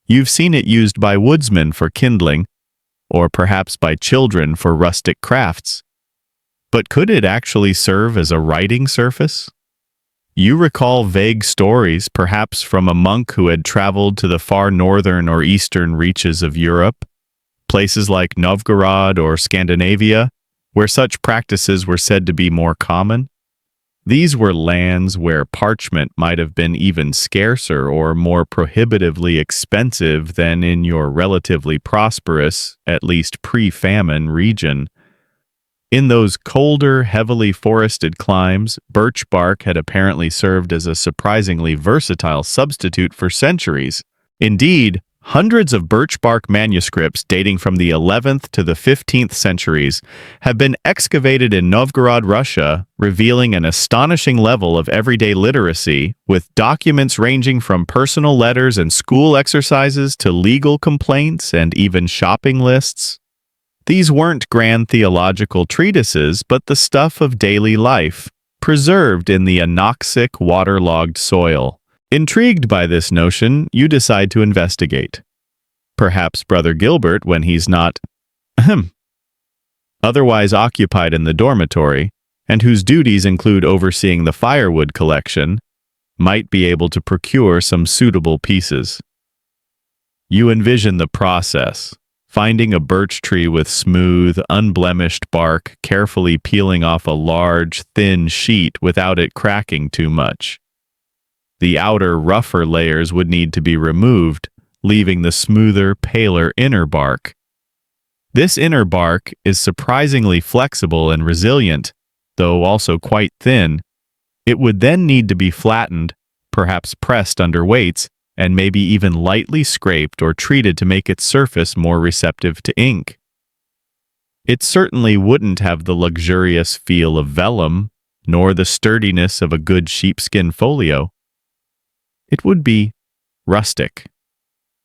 You've seen it used by woodsmen for kindling, or perhaps by children for rustic crafts. But could it actually serve as a writing surface? You recall vague stories, perhaps from a monk who had traveled to the far northern or eastern reaches of Europe, places like Novgorod or Scandinavia, where such practices were said to be more common. These were lands where parchment might have been even scarcer or more prohibitively expensive than in your relatively prosperous, at least pre-famine, region. In those colder, heavily forested climes, birch bark had apparently served as a surprisingly versatile substitute for centuries. Indeed, Hundreds of birch bark manuscripts dating from the 11th to the 15th centuries have been excavated in Novgorod, Russia, revealing an astonishing level of everyday literacy, with documents ranging from personal letters and school exercises to legal complaints and even shopping lists. These weren't grand theological treatises, but the stuff of daily life, preserved in the anoxic, waterlogged soil. Intrigued by this notion, you decide to investigate. Perhaps Brother Gilbert, when he's not otherwise occupied in the dormitory, and whose duties include overseeing the firewood collection, might be able to procure some suitable pieces. You envision the process, finding a birch tree with smooth, unblemished bark, carefully peeling off a large, thin sheet without it cracking too much. The outer, rougher layers would need to be removed, leaving the smoother, paler inner bark. This inner bark is surprisingly flexible and resilient, though also quite thin. It would then need to be flattened, perhaps pressed under weights, and maybe even lightly scraped or treated to make its surface more receptive to ink. It certainly wouldn't have the luxurious feel of vellum, nor the sturdiness of a good sheepskin folio. It would be rustic,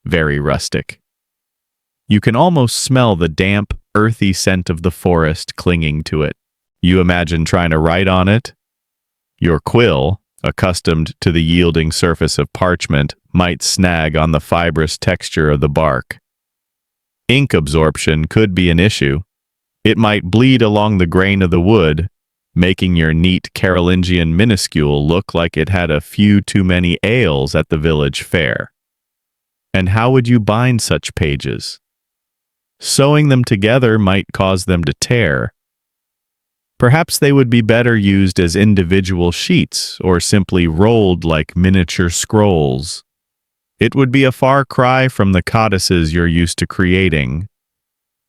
very rustic. You can almost smell the damp, earthy scent of the forest clinging to it. You imagine trying to write on it? Your quill, accustomed to the yielding surface of parchment, might snag on the fibrous texture of the bark. Ink absorption could be an issue. It might bleed along the grain of the wood, making your neat Carolingian minuscule look like it had a few too many ales at the village fair. And how would you bind such pages? Sewing them together might cause them to tear. Perhaps they would be better used as individual sheets or simply rolled like miniature scrolls. It would be a far cry from the codices you're used to creating.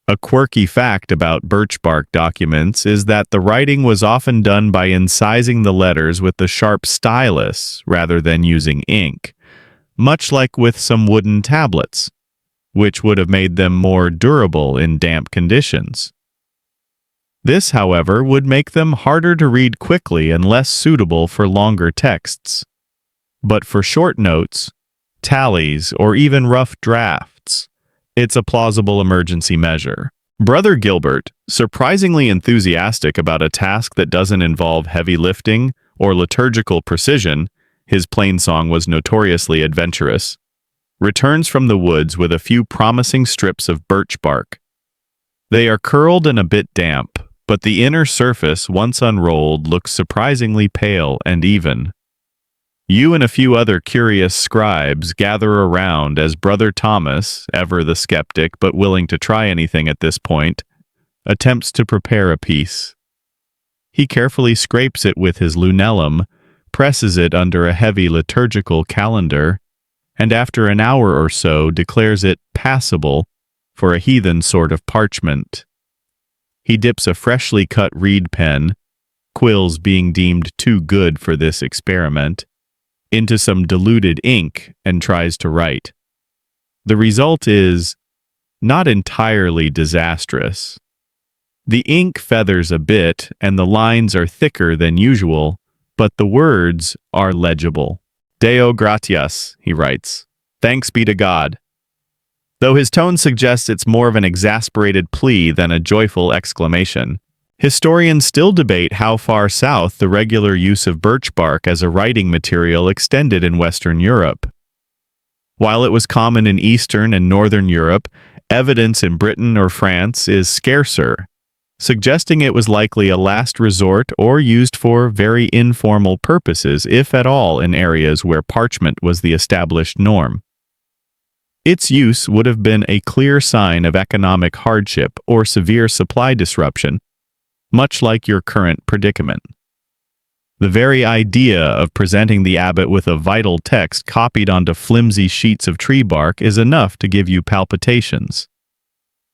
A quirky fact about birch bark documents is that the writing was often done by incising the letters with the sharp stylus rather than using ink, much like with some wooden tablets, which would have made them more durable in damp conditions. This, however, would make them harder to read quickly and less suitable for longer texts. But for short notes, tallies, or even rough drafts, it's a plausible emergency measure. Brother Gilbert, surprisingly enthusiastic about a task that doesn't involve heavy lifting or liturgical precision, his plainsong was notoriously adventurous, returns from the woods with a few promising strips of birch bark. They are curled and a bit damp, but the inner surface, once unrolled, looks surprisingly pale and even. You and a few other curious scribes gather around as Brother Thomas, ever the skeptic but willing to try anything at this point, attempts to prepare a piece. He carefully scrapes it with his lunellum, presses it under a heavy liturgical calendar, and after an hour or so declares it passable for a heathen sort of parchment. He dips a freshly cut reed pen, quills being deemed too good for this experiment, into some diluted ink and tries to write. The result is not entirely disastrous. The ink feathers a bit and the lines are thicker than usual, but the words are legible. Deo gratias, he writes. Thanks be to God. Though his tone suggests it's more of an exasperated plea than a joyful exclamation. Historians still debate how far south the regular use of birch bark as a writing material extended in Western Europe. While it was common in Eastern and Northern Europe, evidence in Britain or France is scarcer, suggesting it was likely a last resort or used for very informal purposes, if at all, in areas where parchment was the established norm. Its use would have been a clear sign of economic hardship or severe supply disruption, much like your current predicament. The very idea of presenting the abbot with a vital text copied onto flimsy sheets of tree bark is enough to give you palpitations.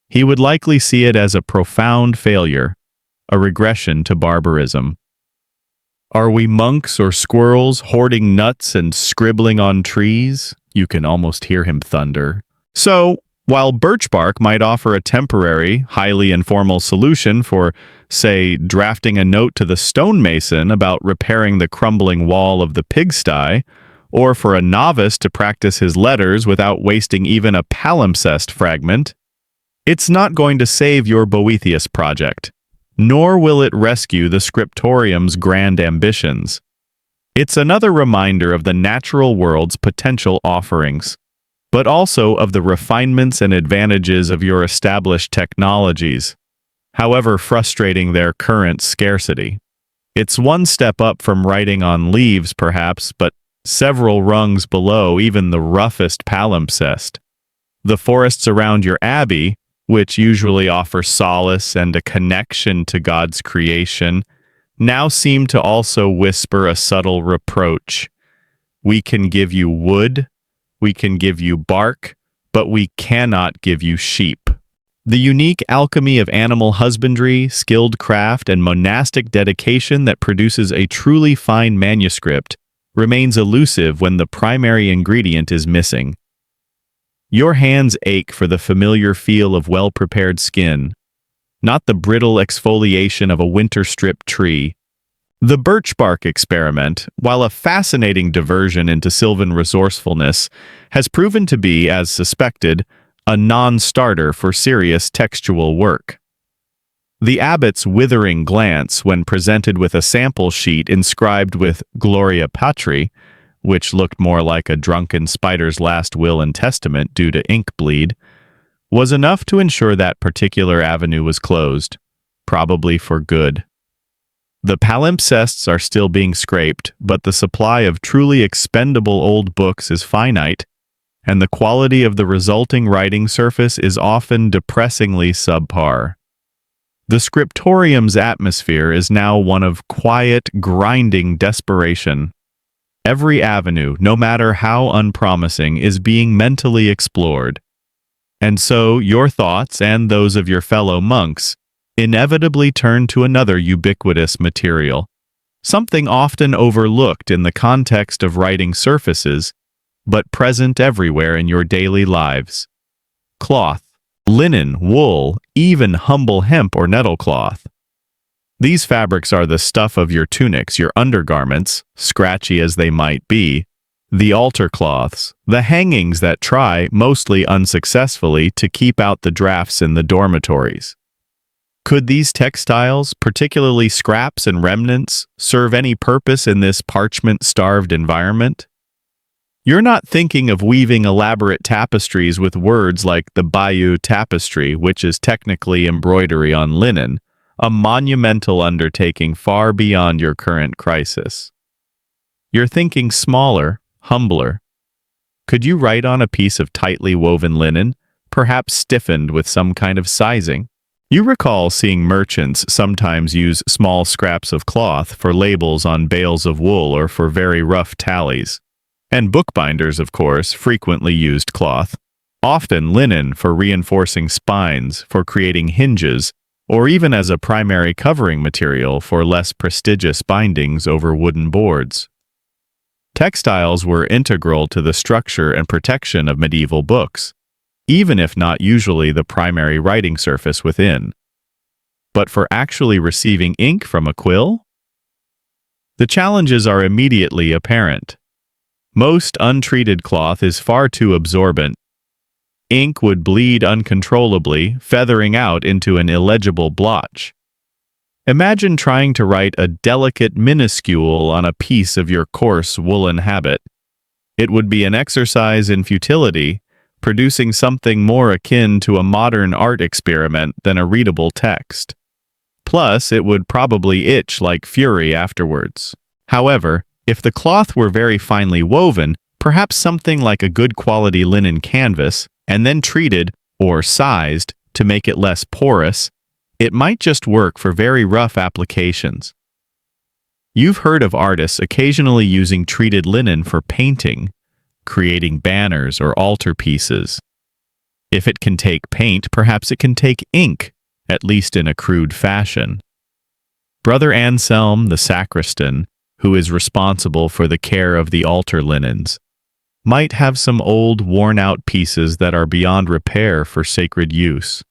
He would likely see it as a profound failure, a regression to barbarism. Are we monks or squirrels hoarding nuts and scribbling on trees? You can almost hear him thunder. So, while birch bark might offer a temporary, highly informal solution for, say, drafting a note to the stonemason about repairing the crumbling wall of the pigsty, or for a novice to practice his letters without wasting even a palimpsest fragment, it's not going to save your Boethius project, nor will it rescue the scriptorium's grand ambitions. It's another reminder of the natural world's potential offerings, but also of the refinements and advantages of your established technologies, however frustrating their current scarcity. It's one step up from writing on leaves, perhaps, but several rungs below even the roughest palimpsest. The forests around your abbey, which usually offer solace and a connection to God's creation, now seem to also whisper a subtle reproach. We can give you wood, we can give you bark, but we cannot give you sheep. The unique alchemy of animal husbandry, skilled craft, and monastic dedication that produces a truly fine manuscript remains elusive when the primary ingredient is missing. Your hands ache for the familiar feel of well-prepared skin, not the brittle exfoliation of a winter-stripped tree. The birch bark experiment, while a fascinating diversion into sylvan resourcefulness, has proven to be, as suspected, a non-starter for serious textual work. The abbot's withering glance when presented with a sample sheet inscribed with Gloria Patri, which looked more like a drunken spider's last will and testament due to ink bleed, was enough to ensure that particular avenue was closed, probably for good. The palimpsests are still being scraped, but the supply of truly expendable old books is finite, and the quality of the resulting writing surface is often depressingly subpar. The scriptorium's atmosphere is now one of quiet, grinding desperation. Every avenue, no matter how unpromising, is being mentally explored. And so your thoughts and those of your fellow monks inevitably turn to another ubiquitous material, something often overlooked in the context of writing surfaces, but present everywhere in your daily lives. Cloth, linen, wool, even humble hemp or nettlecloth. These fabrics are the stuff of your tunics, your undergarments, scratchy as they might be, the altar cloths, the hangings that try, mostly unsuccessfully, to keep out the drafts in the dormitories. Could these textiles, particularly scraps and remnants, serve any purpose in this parchment-starved environment? You're not thinking of weaving elaborate tapestries with words like the Bayeux tapestry, which is technically embroidery on linen, a monumental undertaking far beyond your current crisis. You're thinking smaller, humbler. Could you write on a piece of tightly woven linen, perhaps stiffened with some kind of sizing? You recall seeing merchants sometimes use small scraps of cloth for labels on bales of wool or for very rough tallies. And bookbinders, of course, frequently used cloth, often linen for reinforcing spines, for creating hinges, or even as a primary covering material for less prestigious bindings over wooden boards. Textiles were integral to the structure and protection of medieval books, even if not usually the primary writing surface within. But for actually receiving ink from a quill? The challenges are immediately apparent. Most untreated cloth is far too absorbent. Ink would bleed uncontrollably, feathering out into an illegible blotch. Imagine trying to write a delicate minuscule on a piece of your coarse woolen habit. It would be an exercise in futility, producing something more akin to a modern art experiment than a readable text. Plus, it would probably itch like fury afterwards. However, if the cloth were very finely woven, perhaps something like a good quality linen canvas, and then treated or sized to make it less porous, it might just work for very rough applications. You've heard of artists occasionally using treated linen for painting, creating banners or altarpieces. If it can take paint, perhaps it can take ink, at least in a crude fashion. Brother Anselm, the sacristan, who is responsible for the care of the altar linens, might have some old, worn-out pieces that are beyond repair for sacred use.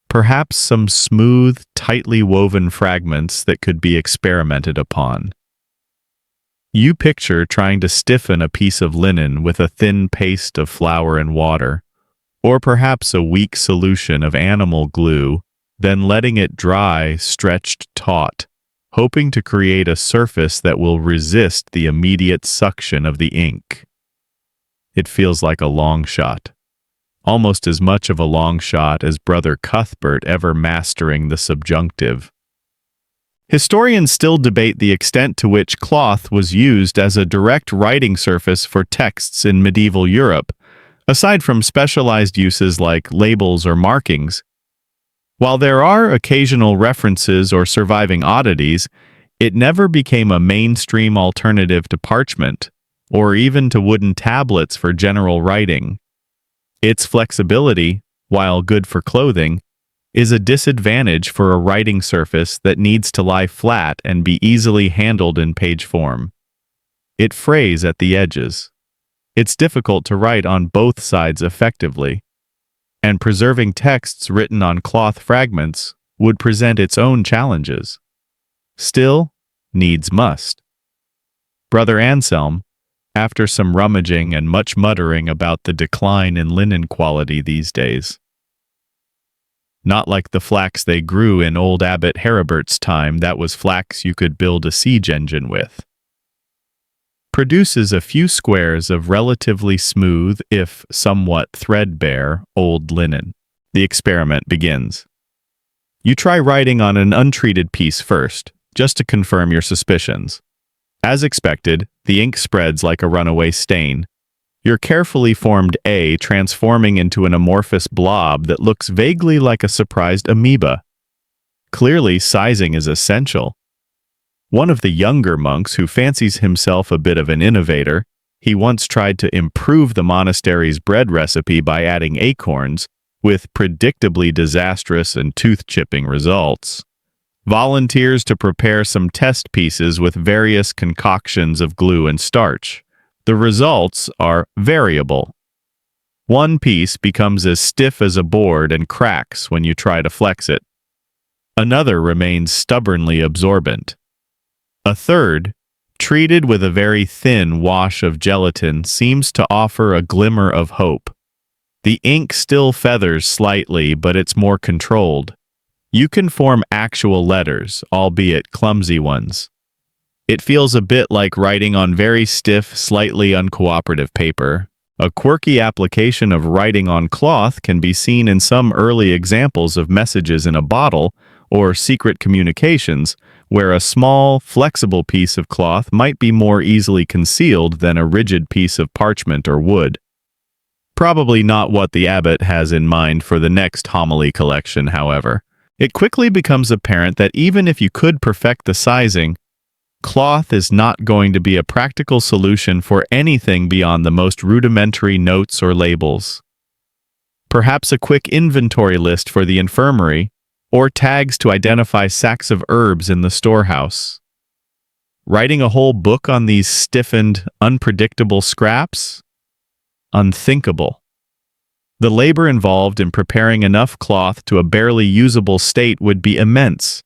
Perhaps some smooth, tightly woven fragments that could be experimented upon. You picture trying to stiffen a piece of linen with a thin paste of flour and water, or perhaps a weak solution of animal glue, then letting it dry stretched taut, hoping to create a surface that will resist the immediate suction of the ink. It feels like a long shot. Almost as much of a long shot as Brother Cuthbert ever mastering the subjunctive. Historians still debate the extent to which cloth was used as a direct writing surface for texts in medieval Europe, aside from specialized uses like labels or markings. While there are occasional references or surviving oddities, it never became a mainstream alternative to parchment, or even to wooden tablets for general writing. Its flexibility, while good for clothing, is a disadvantage for a writing surface that needs to lie flat and be easily handled in page form. It frays at the edges. It's difficult to write on both sides effectively, and preserving texts written on cloth fragments would present its own challenges. Still, needs must. Brother Anselm, after some rummaging and much muttering about the decline in linen quality these days. Not like the flax they grew in old Abbot Heribert's time, that was flax you could build a siege engine with. Produces a few squares of relatively smooth, if somewhat threadbare, old linen. The experiment begins. You try writing on an untreated piece first, just to confirm your suspicions. As expected, the ink spreads like a runaway stain. Your carefully formed A transforming into an amorphous blob that looks vaguely like a surprised amoeba. Clearly, sizing is essential. One of the younger monks who fancies himself a bit of an innovator, he once tried to improve the monastery's bread recipe by adding acorns, with predictably disastrous and tooth-chipping results. Volunteers to prepare some test pieces with various concoctions of glue and starch. The results are variable. One piece becomes as stiff as a board and cracks when you try to flex it. Another remains stubbornly absorbent. A third, treated with a very thin wash of gelatin, seems to offer a glimmer of hope. The ink still feathers slightly, but it's more controlled. You can form actual letters, albeit clumsy ones. It feels a bit like writing on very stiff, slightly uncooperative paper. A quirky application of writing on cloth can be seen in some early examples of messages in a bottle or secret communications, where a small, flexible piece of cloth might be more easily concealed than a rigid piece of parchment or wood. Probably not what the abbot has in mind for the next homily collection, however. It quickly becomes apparent that even if you could perfect the sizing, cloth is not going to be a practical solution for anything beyond the most rudimentary notes or labels. Perhaps a quick inventory list for the infirmary, or tags to identify sacks of herbs in the storehouse. Writing a whole book on these stiffened, unpredictable scraps? Unthinkable. The labor involved in preparing enough cloth to a barely usable state would be immense,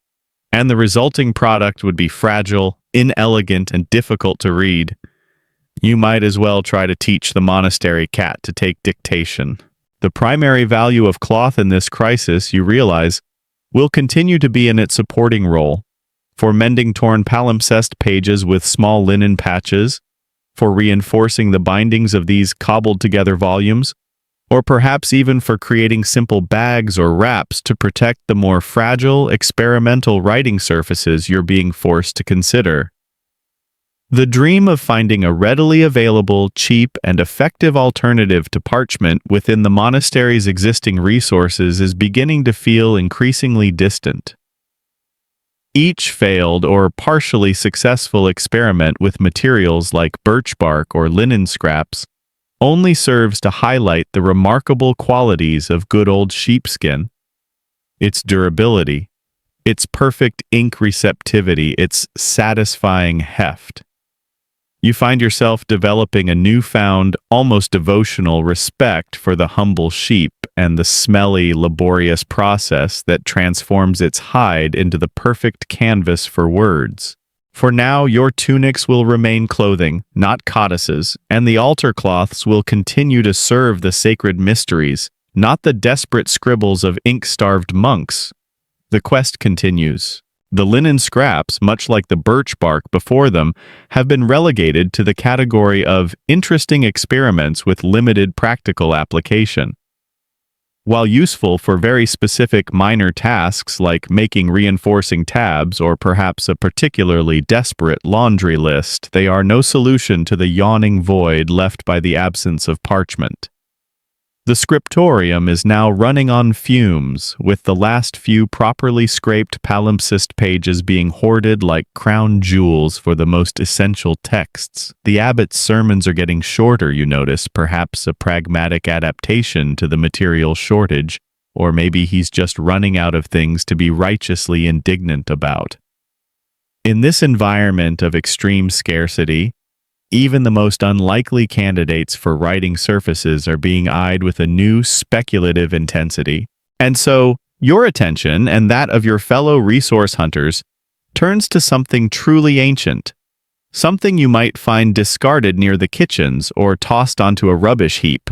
and the resulting product would be fragile, inelegant, and difficult to read. You might as well try to teach the monastery cat to take dictation. The primary value of cloth in this crisis, you realize, will continue to be in its supporting role, for mending torn palimpsest pages with small linen patches, for reinforcing the bindings of these cobbled-together volumes, or perhaps even for creating simple bags or wraps to protect the more fragile, experimental writing surfaces you're being forced to consider. The dream of finding a readily available, cheap, and effective alternative to parchment within the monastery's existing resources is beginning to feel increasingly distant. Each failed or partially successful experiment with materials like birch bark or linen scraps only serves to highlight the remarkable qualities of good old sheepskin. Its durability, its perfect ink receptivity, its satisfying heft. You find yourself developing a newfound, almost devotional respect for the humble sheep and the smelly, laborious process that transforms its hide into the perfect canvas for words. For now, your tunics will remain clothing, not codices, and the altar cloths will continue to serve the sacred mysteries, not the desperate scribbles of ink-starved monks. The quest continues. The linen scraps, much like the birch bark before them, have been relegated to the category of interesting experiments with limited practical application. While useful for very specific minor tasks like making reinforcing tabs or perhaps a particularly desperate laundry list, they are no solution to the yawning void left by the absence of parchment. The scriptorium is now running on fumes, with the last few properly scraped palimpsest pages being hoarded like crown jewels for the most essential texts. The abbot's sermons are getting shorter, you notice, perhaps a pragmatic adaptation to the material shortage, or maybe he's just running out of things to be righteously indignant about. In this environment of extreme scarcity, even the most unlikely candidates for writing surfaces are being eyed with a new speculative intensity. And so, your attention and that of your fellow resource hunters turns to something truly ancient, something you might find discarded near the kitchens or tossed onto a rubbish heap.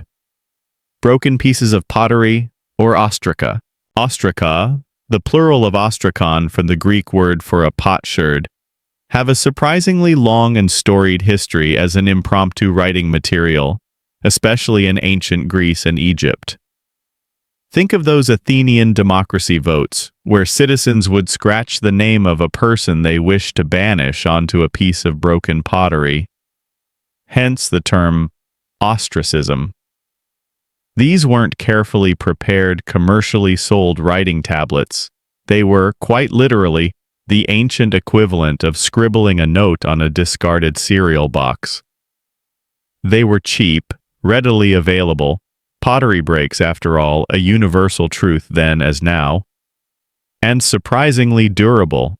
Broken pieces of pottery or ostraca. Ostraca, the plural of ostrakon from the Greek word for a potsherd, have a surprisingly long and storied history as an impromptu writing material, especially in ancient Greece and Egypt. Think of those Athenian democracy votes, where citizens would scratch the name of a person they wished to banish onto a piece of broken pottery. Hence the term ostracism. These weren't carefully prepared, commercially sold writing tablets. They were, quite literally, the ancient equivalent of scribbling a note on a discarded cereal box. They were cheap, readily available. Pottery breaks, after all, a universal truth then as now. And surprisingly durable.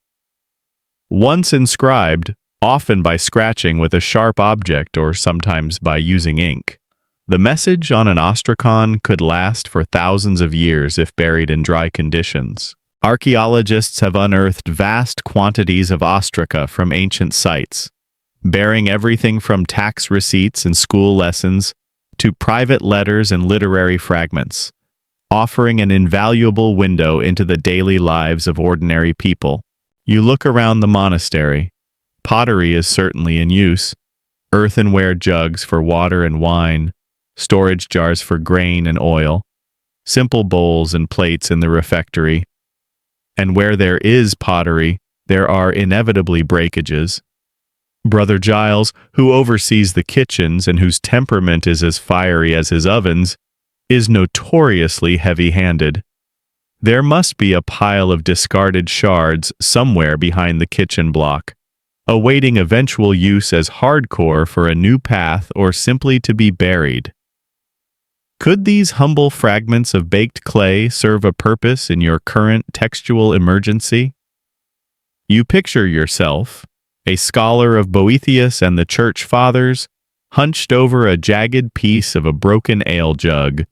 Once inscribed, often by scratching with a sharp object or sometimes by using ink, the message on an ostrakon could last for thousands of years if buried in dry conditions. Archaeologists have unearthed vast quantities of ostraca from ancient sites, bearing everything from tax receipts and school lessons to private letters and literary fragments, offering an invaluable window into the daily lives of ordinary people. You look around the monastery. Pottery is certainly in use. Earthenware jugs for water and wine, storage jars for grain and oil, simple bowls and plates in the refectory. And where there is pottery, there are inevitably breakages. Brother Giles, who oversees the kitchens and whose temperament is as fiery as his ovens, is notoriously heavy-handed. There must be a pile of discarded shards somewhere behind the kitchen block, awaiting eventual use as hardcore for a new path or simply to be buried. Could these humble fragments of baked clay serve a purpose in your current textual emergency? You picture yourself, a scholar of Boethius and the Church Fathers, hunched over a jagged piece of a broken ale jug,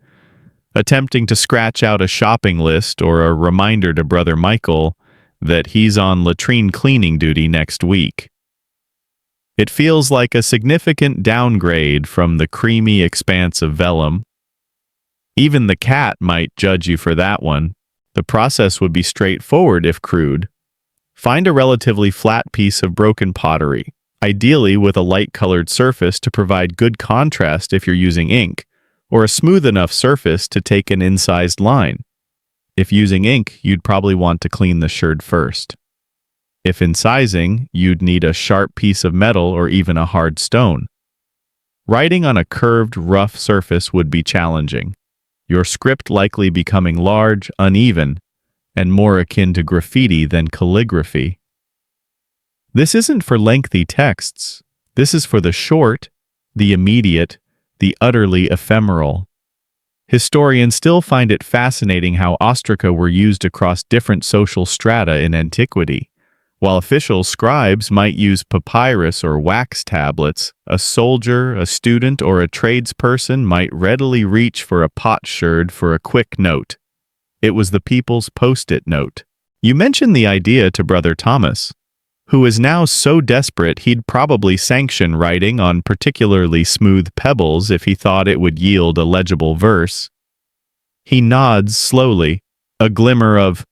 attempting to scratch out a shopping list or a reminder to Brother Michael that he's on latrine cleaning duty next week. It feels like a significant downgrade from the creamy expanse of vellum. Even the cat might judge you for that one. The process would be straightforward if crude. Find a relatively flat piece of broken pottery, ideally with a light-colored surface to provide good contrast if you're using ink, or a smooth enough surface to take an incised line. If using ink, you'd probably want to clean the sherd first. If incising, you'd need a sharp piece of metal or even a hard stone. Writing on a curved, rough surface would be challenging, your script likely becoming large, uneven, and more akin to graffiti than calligraphy. This isn't for lengthy texts. This is for the short, the immediate, the utterly ephemeral. Historians still find it fascinating how ostraca were used across different social strata in antiquity. While official scribes might use papyrus or wax tablets, a soldier, a student, or a tradesperson might readily reach for a potsherd for a quick note. It was the people's post-it note. You mentioned the idea to Brother Thomas, who is now so desperate he'd probably sanction writing on particularly smooth pebbles if he thought it would yield a legible verse. He nods slowly, a glimmer of,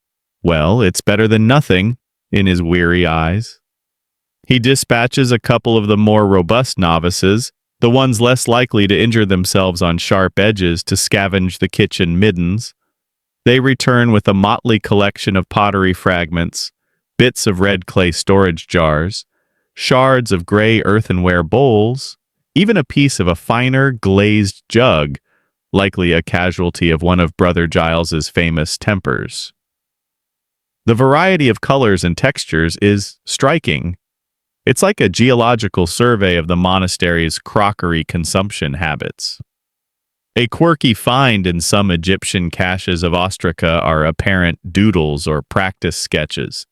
well, it's better than nothing, in his weary eyes. He dispatches a couple of the more robust novices, the ones less likely to injure themselves on sharp edges, to scavenge the kitchen middens. They return with a motley collection of pottery fragments, bits of red clay storage jars, shards of gray earthenware bowls, even a piece of a finer glazed jug, likely a casualty of one of Brother Giles's famous tempers. The variety of colors and textures is striking. It's like a geological survey of the monastery's crockery consumption habits. A quirky find in some Egyptian caches of ostraca are apparent doodles or practice sketches,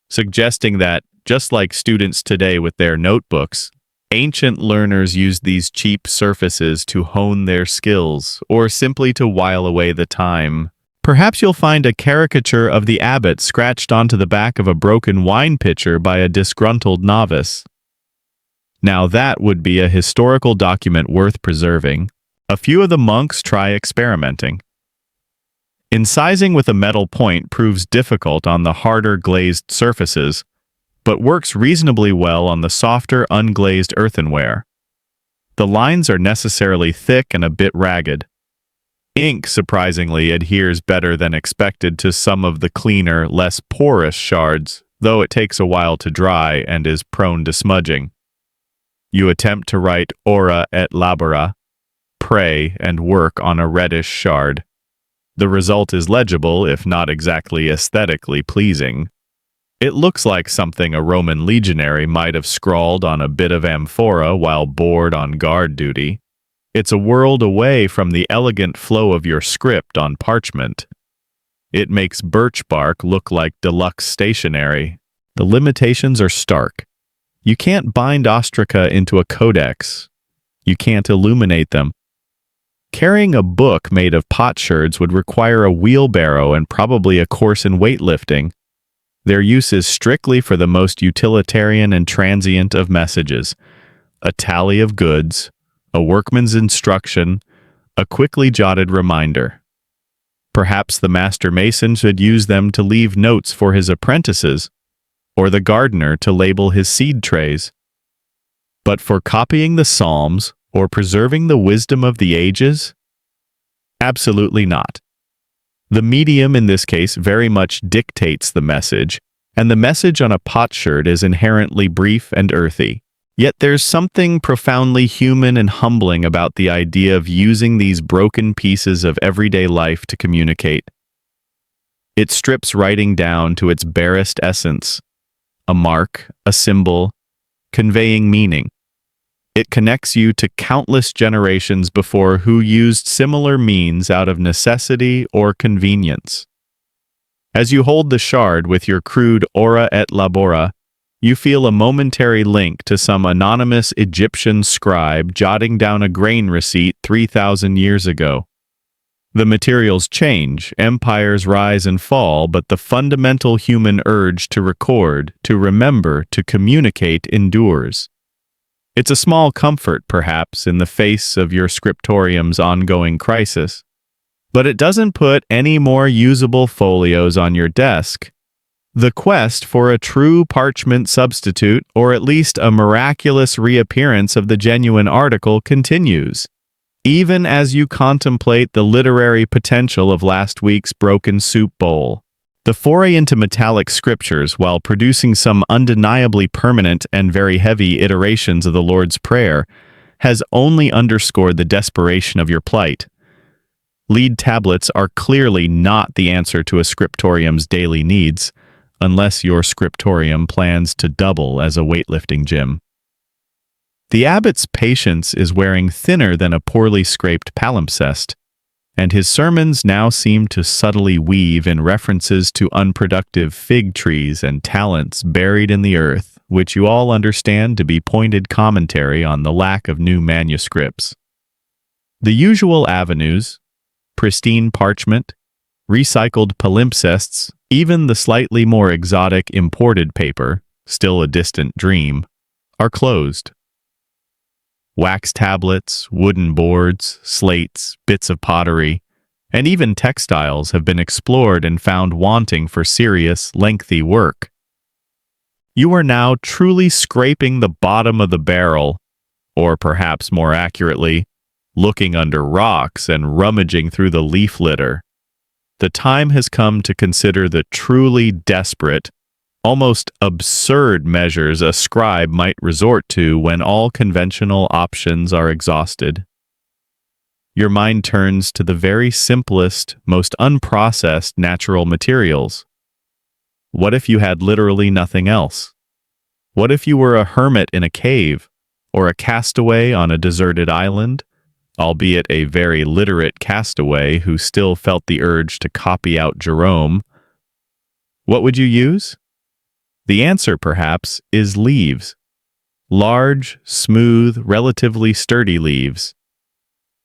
suggesting that, just like students today with their notebooks, ancient learners used these cheap surfaces to hone their skills or simply to while away the time. Perhaps you'll find a caricature of the abbot scratched onto the back of a broken wine pitcher by a disgruntled novice. Now that would be a historical document worth preserving. A few of the monks try experimenting. Incising with a metal point proves difficult on the harder glazed surfaces, but works reasonably well on the softer unglazed earthenware. The lines are necessarily thick and a bit ragged. Ink, surprisingly, adheres better than expected to some of the cleaner, less porous shards, though it takes a while to dry and is prone to smudging. You attempt to write ora et labora, pray and work on a reddish shard. The result is legible, if not exactly aesthetically pleasing. It looks like something a Roman legionary might have scrawled on a bit of amphora while bored on guard duty. It's a world away from the elegant flow of your script on parchment. It makes birch bark look like deluxe stationery. The limitations are stark. You can't bind ostraca into a codex. You can't illuminate them. Carrying a book made of potsherds would require a wheelbarrow and probably a course in weightlifting. Their use is strictly for the most utilitarian and transient of messages: a tally of goods, a workman's instruction, a quickly jotted reminder. Perhaps the master mason should use them to leave notes for his apprentices, or the gardener to label his seed trays. But for copying the Psalms or preserving the wisdom of the ages? Absolutely not. The medium in this case very much dictates the message, and the message on a potsherd is inherently brief and earthy. Yet there's something profoundly human and humbling about the idea of using these broken pieces of everyday life to communicate. It strips writing down to its barest essence, a mark, a symbol, conveying meaning. It connects you to countless generations before who used similar means out of necessity or convenience. As you hold the shard with your crude ora et labora, you feel a momentary link to some anonymous Egyptian scribe jotting down a grain receipt 3,000 years ago. The materials change, empires rise and fall, but the fundamental human urge to record, to remember, to communicate endures. It's a small comfort, perhaps, in the face of your scriptorium's ongoing crisis, but it doesn't put any more usable folios on your desk. The quest for a true parchment substitute, or at least a miraculous reappearance of the genuine article, continues, even as you contemplate the literary potential of last week's broken soup bowl. The foray into metallic scriptures, while producing some undeniably permanent and very heavy iterations of the Lord's Prayer, has only underscored the desperation of your plight. Lead tablets are clearly not the answer to a scriptorium's daily needs, unless your scriptorium plans to double as a weightlifting gym. The abbot's patience is wearing thinner than a poorly scraped palimpsest. and his sermons now seem to subtly weave in references to unproductive fig trees and talents buried in the earth, which you all understand to be pointed commentary on the lack of new manuscripts. The usual avenues, pristine parchment, recycled palimpsests, even the slightly more exotic imported paper, still a distant dream, are closed. Wax tablets, wooden boards, slates, bits of pottery, and even textiles have been explored and found wanting for serious, lengthy work. You are now truly scraping the bottom of the barrel, or perhaps more accurately, looking under rocks and rummaging through the leaf litter. The time has come to consider the truly desperate, almost absurd measures a scribe might resort to when all conventional options are exhausted. Your mind turns to the very simplest, most unprocessed natural materials. What if you had literally nothing else? What if you were a hermit in a cave, or a castaway on a deserted island, albeit a very literate castaway who still felt the urge to copy out Jerome? What would you use? The answer, perhaps, is leaves. Large, smooth, relatively sturdy leaves.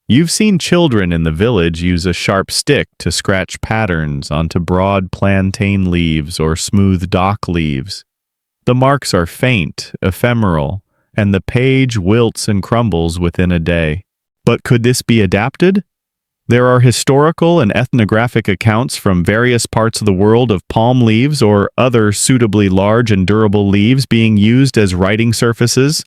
You've seen children in the village use a sharp stick to scratch patterns onto broad plantain leaves or smooth dock leaves. The marks are faint, ephemeral, and the page wilts and crumbles within a day. But could this be adapted? There are historical and ethnographic accounts from various parts of the world of palm leaves or other suitably large and durable leaves being used as writing surfaces,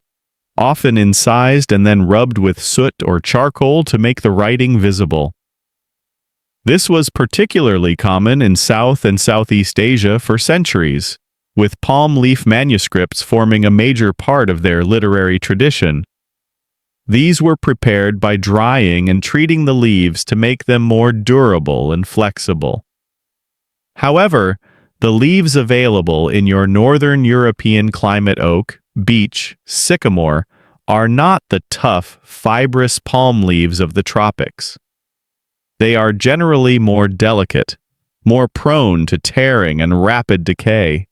often incised and then rubbed with soot or charcoal to make the writing visible. This was particularly common in South and Southeast Asia for centuries, with palm leaf manuscripts forming a major part of their literary tradition. These were prepared by drying and treating the leaves to make them more durable and flexible. However, the leaves available in your northern European climate oak, beech, sycamore are not the tough, fibrous palm leaves of the tropics. They are generally more delicate, more prone to tearing and rapid decay.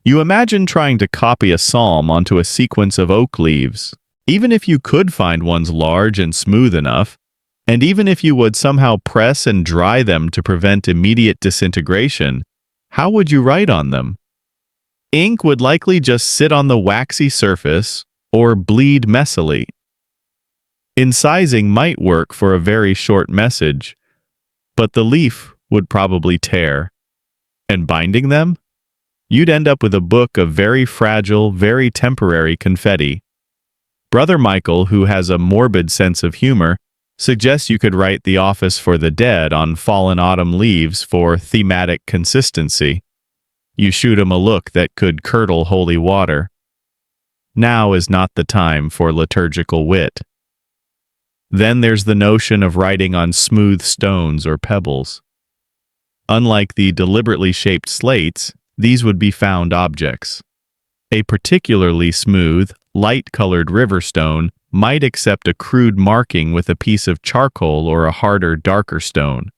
You imagine trying to copy a psalm onto a sequence of oak leaves. Even if you could find ones large and smooth enough, and even if you would somehow press and dry them to prevent immediate disintegration, how would you write on them? Ink would likely just sit on the waxy surface or bleed messily. Incising might work for a very short message, but the leaf would probably tear. And binding them? You'd end up with a book of very fragile, very temporary confetti. Brother Michael, who has a morbid sense of humor, suggests you could write The Office for the Dead on fallen autumn leaves for thematic consistency. You shoot him a look that could curdle holy water. Now is not the time for liturgical wit. Then there's the notion of writing on smooth stones or pebbles. Unlike the deliberately shaped slates, these would be found objects. A particularly smooth, light-colored river stone might accept a crude marking with a piece of charcoal or a harder, darker stone.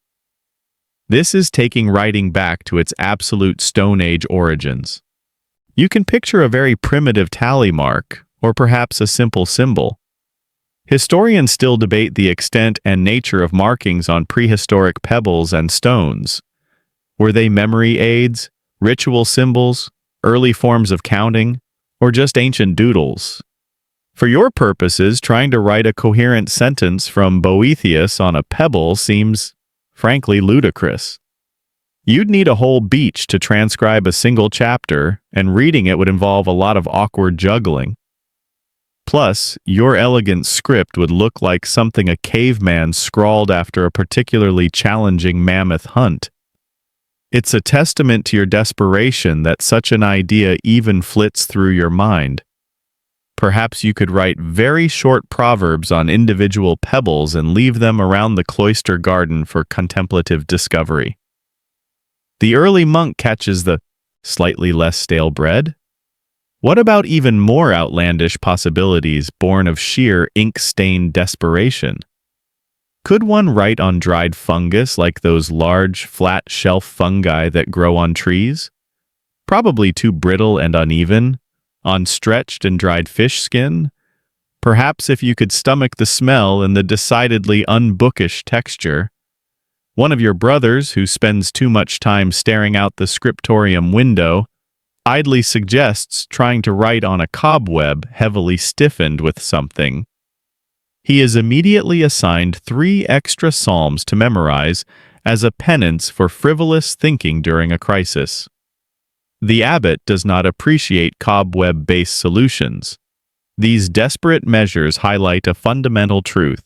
This is taking writing back to its absolute Stone Age origins. You can picture a very primitive tally mark, or perhaps a simple symbol. Historians still debate the extent and nature of markings on prehistoric pebbles and stones. Were they memory aids, ritual symbols, early forms of counting, or just ancient doodles? For your purposes, trying to write a coherent sentence from Boethius on a pebble seems, frankly, ludicrous. You'd need a whole beach to transcribe a single chapter, and reading it would involve a lot of awkward juggling. Plus, your elegant script would look like something a caveman scrawled after a particularly challenging mammoth hunt. It's a testament to your desperation that such an idea even flits through your mind. Perhaps you could write very short proverbs on individual pebbles and leave them around the cloister garden for contemplative discovery. The early monk catches the slightly less stale bread? What about even more outlandish possibilities born of sheer ink-stained desperation? Could one write on dried fungus like those large, flat shelf fungi that grow on trees? Probably too brittle and uneven. On stretched and dried fish skin? Perhaps if you could stomach the smell and the decidedly unbookish texture. One of your brothers, who spends too much time staring out the scriptorium window, idly suggests trying to write on a cobweb heavily stiffened with something. He is immediately assigned 3 extra psalms to memorize as a penance for frivolous thinking during a crisis. The abbot does not appreciate cobweb-based solutions. These desperate measures highlight a fundamental truth.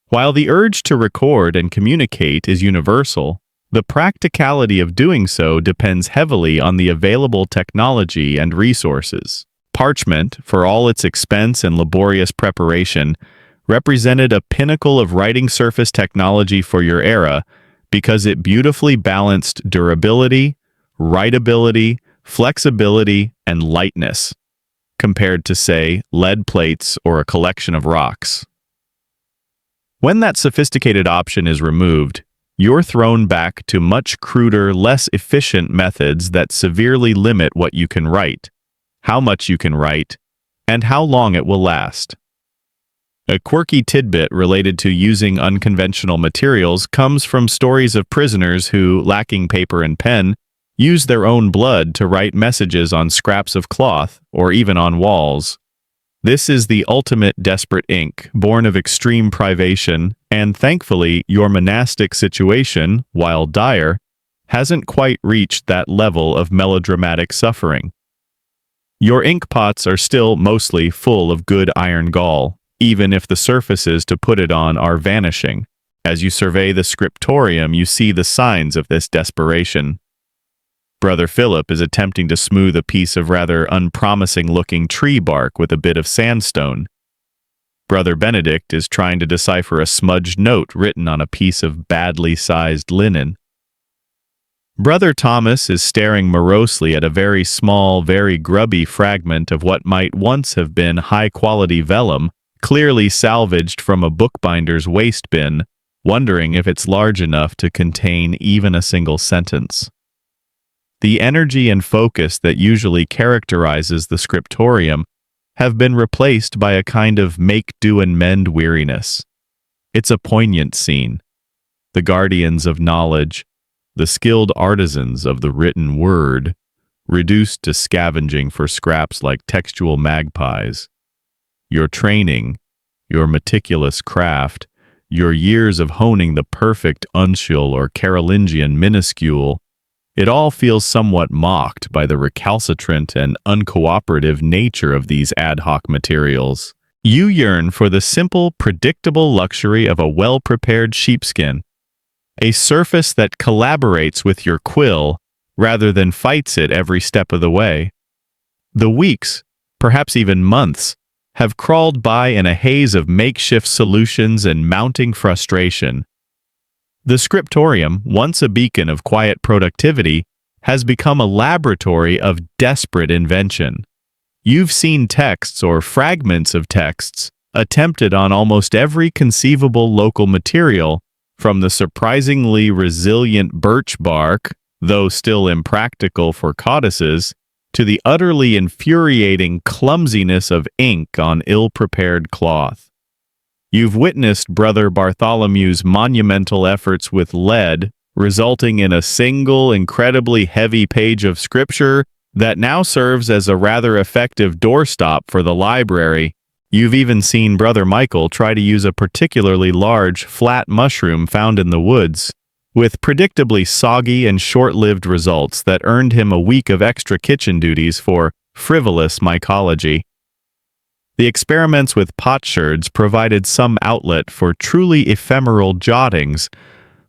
While the urge to record and communicate is universal, the practicality of doing so depends heavily on the available technology and resources. Parchment, for all its expense and laborious preparation, represented a pinnacle of writing surface technology for your era because it beautifully balanced durability, writability, flexibility, and lightness, compared to, say, lead plates or a collection of rocks. When that sophisticated option is removed, you're thrown back to much cruder, less efficient methods that severely limit what you can write, how much you can write, and how long it will last. A quirky tidbit related to using unconventional materials comes from stories of prisoners who, lacking paper and pen, used their own blood to write messages on scraps of cloth or even on walls. This is the ultimate desperate ink, born of extreme privation, and thankfully your monastic situation, while dire, hasn't quite reached that level of melodramatic suffering. Your ink pots are still mostly full of good iron gall, even if the surfaces to put it on are vanishing. As you survey the scriptorium, you see the signs of this desperation. Brother Philip is attempting to smooth a piece of rather unpromising-looking tree bark with a bit of sandstone. Brother Benedict is trying to decipher a smudged note written on a piece of badly sized linen. Brother Thomas is staring morosely at a very small, very grubby fragment of what might once have been high-quality vellum, clearly salvaged from a bookbinder's waste bin, wondering if it's large enough to contain even a single sentence. The energy and focus that usually characterizes the scriptorium have been replaced by a kind of make-do-and-mend weariness. It's a poignant scene. The guardians of knowledge, the skilled artisans of the written word, reduced to scavenging for scraps like textual magpies. Your training, your meticulous craft, your years of honing the perfect uncial or Carolingian minuscule, it all feels somewhat mocked by the recalcitrant and uncooperative nature of these ad hoc materials. You yearn for the simple, predictable luxury of a well-prepared sheepskin, a surface that collaborates with your quill rather than fights it every step of the way. The weeks, perhaps even months, have crawled by in a haze of makeshift solutions and mounting frustration. The scriptorium, once a beacon of quiet productivity, has become a laboratory of desperate invention. You've seen texts or fragments of texts attempted on almost every conceivable local material, from the surprisingly resilient birch bark, though still impractical for codices, to the utterly infuriating clumsiness of ink on ill-prepared cloth. You've witnessed Brother Bartholomew's monumental efforts with lead, resulting in a single, incredibly heavy page of scripture that now serves as a rather effective doorstop for the library. You've even seen Brother Michael try to use a particularly large, flat mushroom found in the woods, with predictably soggy and short-lived results that earned him a week of extra kitchen duties for frivolous mycology. The experiments with potsherds provided some outlet for truly ephemeral jottings,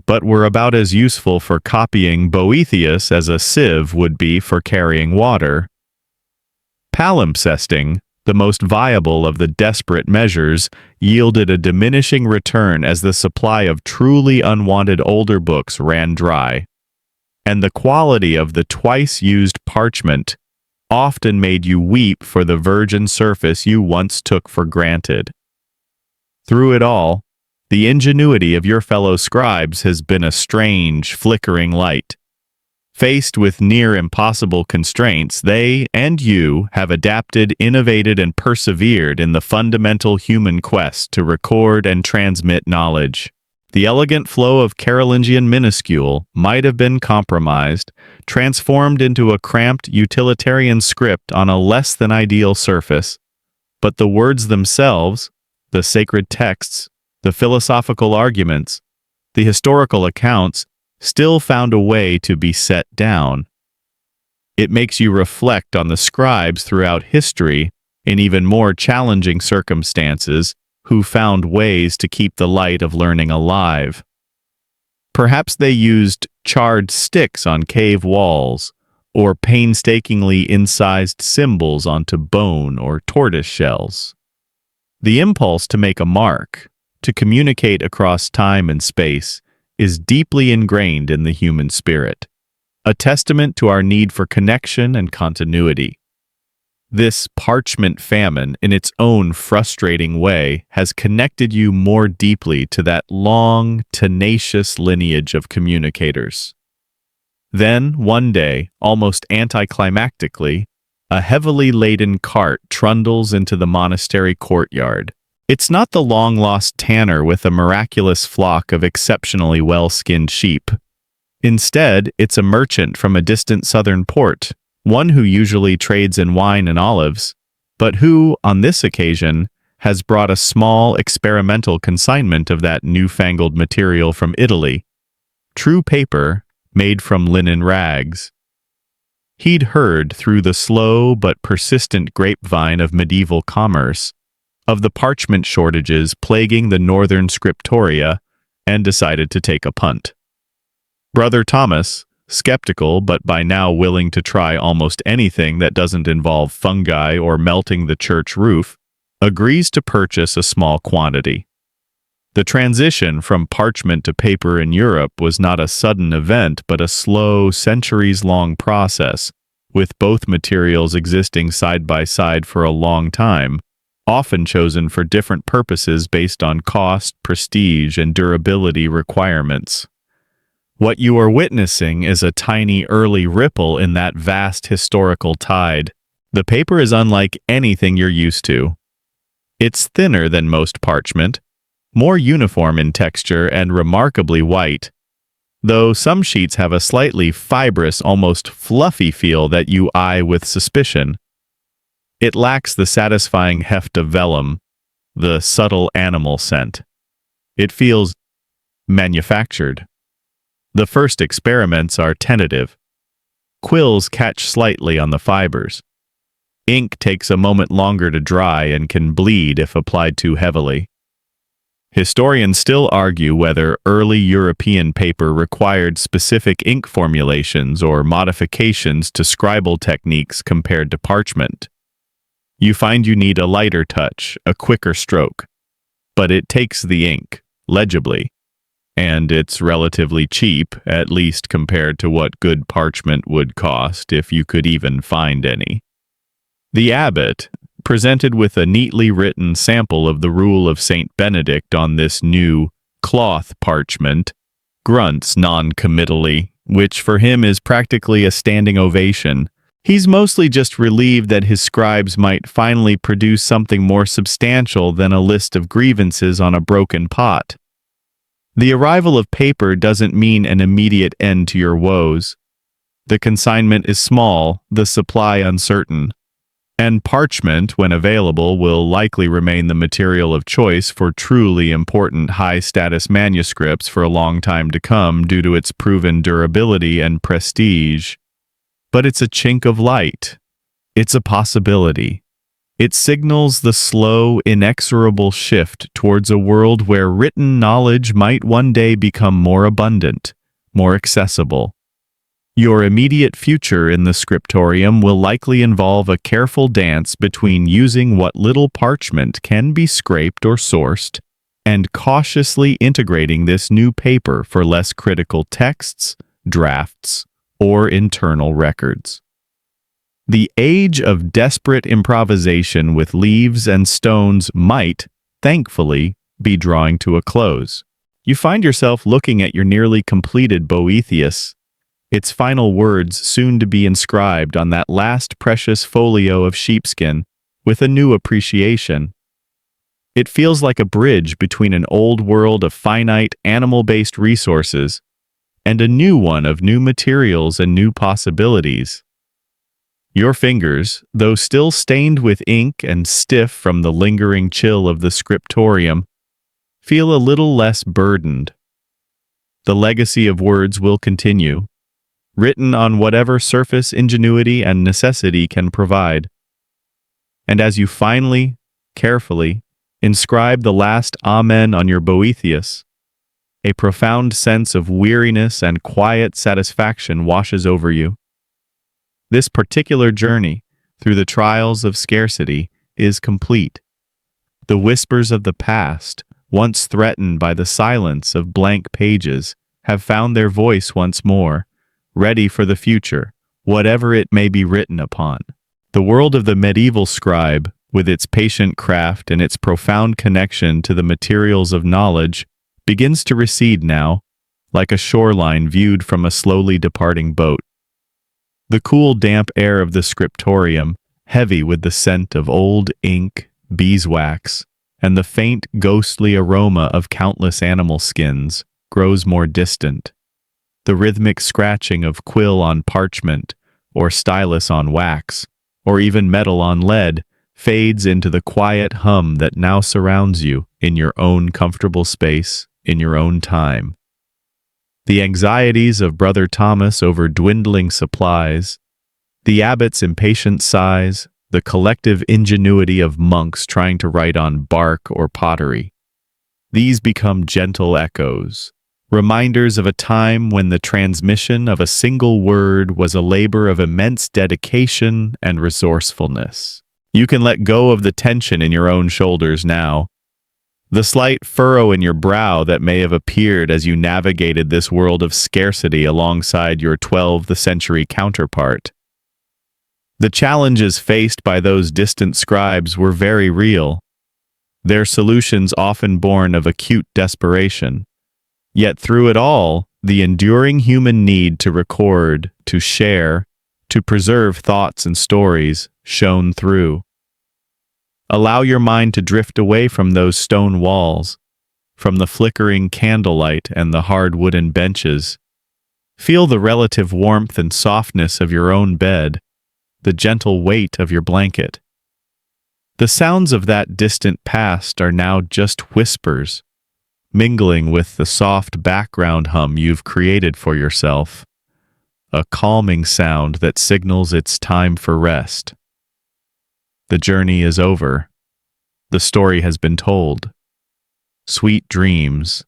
but were about as useful for copying Boethius as a sieve would be for carrying water. Palimpsesting, the most viable of the desperate measures, yielded a diminishing return as the supply of truly unwanted older books ran dry. And the quality of the twice-used parchment often made you weep for the virgin surface you once took for granted. Through it all, The ingenuity of your fellow scribes has been a strange, flickering light. Faced with near impossible constraints, they and you have adapted, innovated, and persevered in the fundamental human quest to record and transmit knowledge. The elegant flow of Carolingian minuscule might have been compromised, transformed into a cramped utilitarian script on a less than ideal surface, but the words themselves, the sacred texts, the philosophical arguments, the historical accounts, still found a way to be set down. It makes you reflect on the scribes throughout history, in even more challenging circumstances, who found ways to keep the light of learning alive. Perhaps they used charred sticks on cave walls, or painstakingly incised symbols onto bone or tortoise shells. The impulse to make a mark, to communicate across time and space, is deeply ingrained in the human spirit, a testament to our need for connection and continuity. This parchment famine, in its own frustrating way, has connected you more deeply to that long, tenacious lineage of communicators. Then, one day, almost anticlimactically, a heavily laden cart trundles into the monastery courtyard. It's not the long-lost tanner with a miraculous flock of exceptionally well-skinned sheep. Instead, it's a merchant from a distant southern port, one who usually trades in wine and olives, but who, on this occasion, has brought a small experimental consignment of that newfangled material from Italy, true paper made from linen rags. He'd heard through the slow but persistent grapevine of medieval commerce of the parchment shortages plaguing the northern scriptoria, and decided to take a punt. Brother Thomas, skeptical but by now willing to try almost anything that doesn't involve fungi or melting the church roof, agrees to purchase a small quantity. The transition from parchment to paper in Europe was not a sudden event but a slow, centuries-long process, with both materials existing side by side for a long time, often chosen for different purposes based on cost, prestige, and durability requirements. What you are witnessing is a tiny early ripple in that vast historical tide. The paper is unlike anything you're used to. It's thinner than most parchment, more uniform in texture and remarkably white, though some sheets have a slightly fibrous, almost fluffy feel that you eye with suspicion. It lacks the satisfying heft of vellum, the subtle animal scent. It feels manufactured. The first experiments are tentative. Quills catch slightly on the fibers. Ink takes a moment longer to dry and can bleed if applied too heavily. Historians still argue whether early European paper required specific ink formulations or modifications to scribal techniques compared to parchment. You find you need a lighter touch, a quicker stroke, but it takes the ink, legibly, and it's relatively cheap, at least compared to what good parchment would cost if you could even find any. The abbot, presented with a neatly written sample of the rule of Saint Benedict on this new cloth parchment, grunts non-committally, which for him is practically a standing ovation. He's mostly just relieved that his scribes might finally produce something more substantial than a list of grievances on a broken pot. The arrival of paper doesn't mean an immediate end to your woes. The consignment is small, the supply uncertain, and parchment, when available, will likely remain the material of choice for truly important high-status manuscripts for a long time to come due to its proven durability and prestige. But it's a chink of light. It's a possibility. It signals the slow, inexorable shift towards a world where written knowledge might one day become more abundant, more accessible. Your immediate future in the scriptorium will likely involve a careful dance between using what little parchment can be scraped or sourced and cautiously integrating this new paper for less critical texts, drafts, or internal records. The age of desperate improvisation with leaves and stones might, thankfully, be drawing to a close. You find yourself looking at your nearly completed Boethius, its final words soon to be inscribed on that last precious folio of sheepskin, with a new appreciation. It feels like a bridge between an old world of finite animal-based resources and a new one of new materials and new possibilities. Your fingers, though still stained with ink and stiff from the lingering chill of the scriptorium, feel a little less burdened. The legacy of words will continue, written on whatever surface ingenuity and necessity can provide. And as you finally, carefully, inscribe the last Amen on your Boethius, a profound sense of weariness and quiet satisfaction washes over you. This particular journey through the trials of scarcity is complete. The whispers of the past, once threatened by the silence of blank pages, have found their voice once more, ready for the future, whatever it may be written upon. The world of the medieval scribe, with its patient craft and its profound connection to the materials of knowledge, begins to recede now, like a shoreline viewed from a slowly departing boat. The cool, damp air of the scriptorium, heavy with the scent of old ink, beeswax, and the faint, ghostly aroma of countless animal skins, grows more distant. The rhythmic scratching of quill on parchment, or stylus on wax, or even metal on lead, fades into the quiet hum that now surrounds you in your own comfortable space, in your own time. The anxieties of Brother Thomas over dwindling supplies, the abbot's impatient sighs, the collective ingenuity of monks trying to write on bark or pottery. These become gentle echoes, reminders of a time when the transmission of a single word was a labor of immense dedication and resourcefulness. You can let go of the tension in your own shoulders now, the slight furrow in your brow that may have appeared as you navigated this world of scarcity alongside your 12th century counterpart. The challenges faced by those distant scribes were very real, their solutions often born of acute desperation. Yet through it all, the enduring human need to record, to share, to preserve thoughts and stories shone through. Allow your mind to drift away from those stone walls, from the flickering candlelight and the hard wooden benches. Feel the relative warmth and softness of your own bed, the gentle weight of your blanket. The sounds of that distant past are now just whispers, mingling with the soft background hum you've created for yourself, a calming sound that signals it's time for rest. The journey is over. The story has been told. Sweet dreams,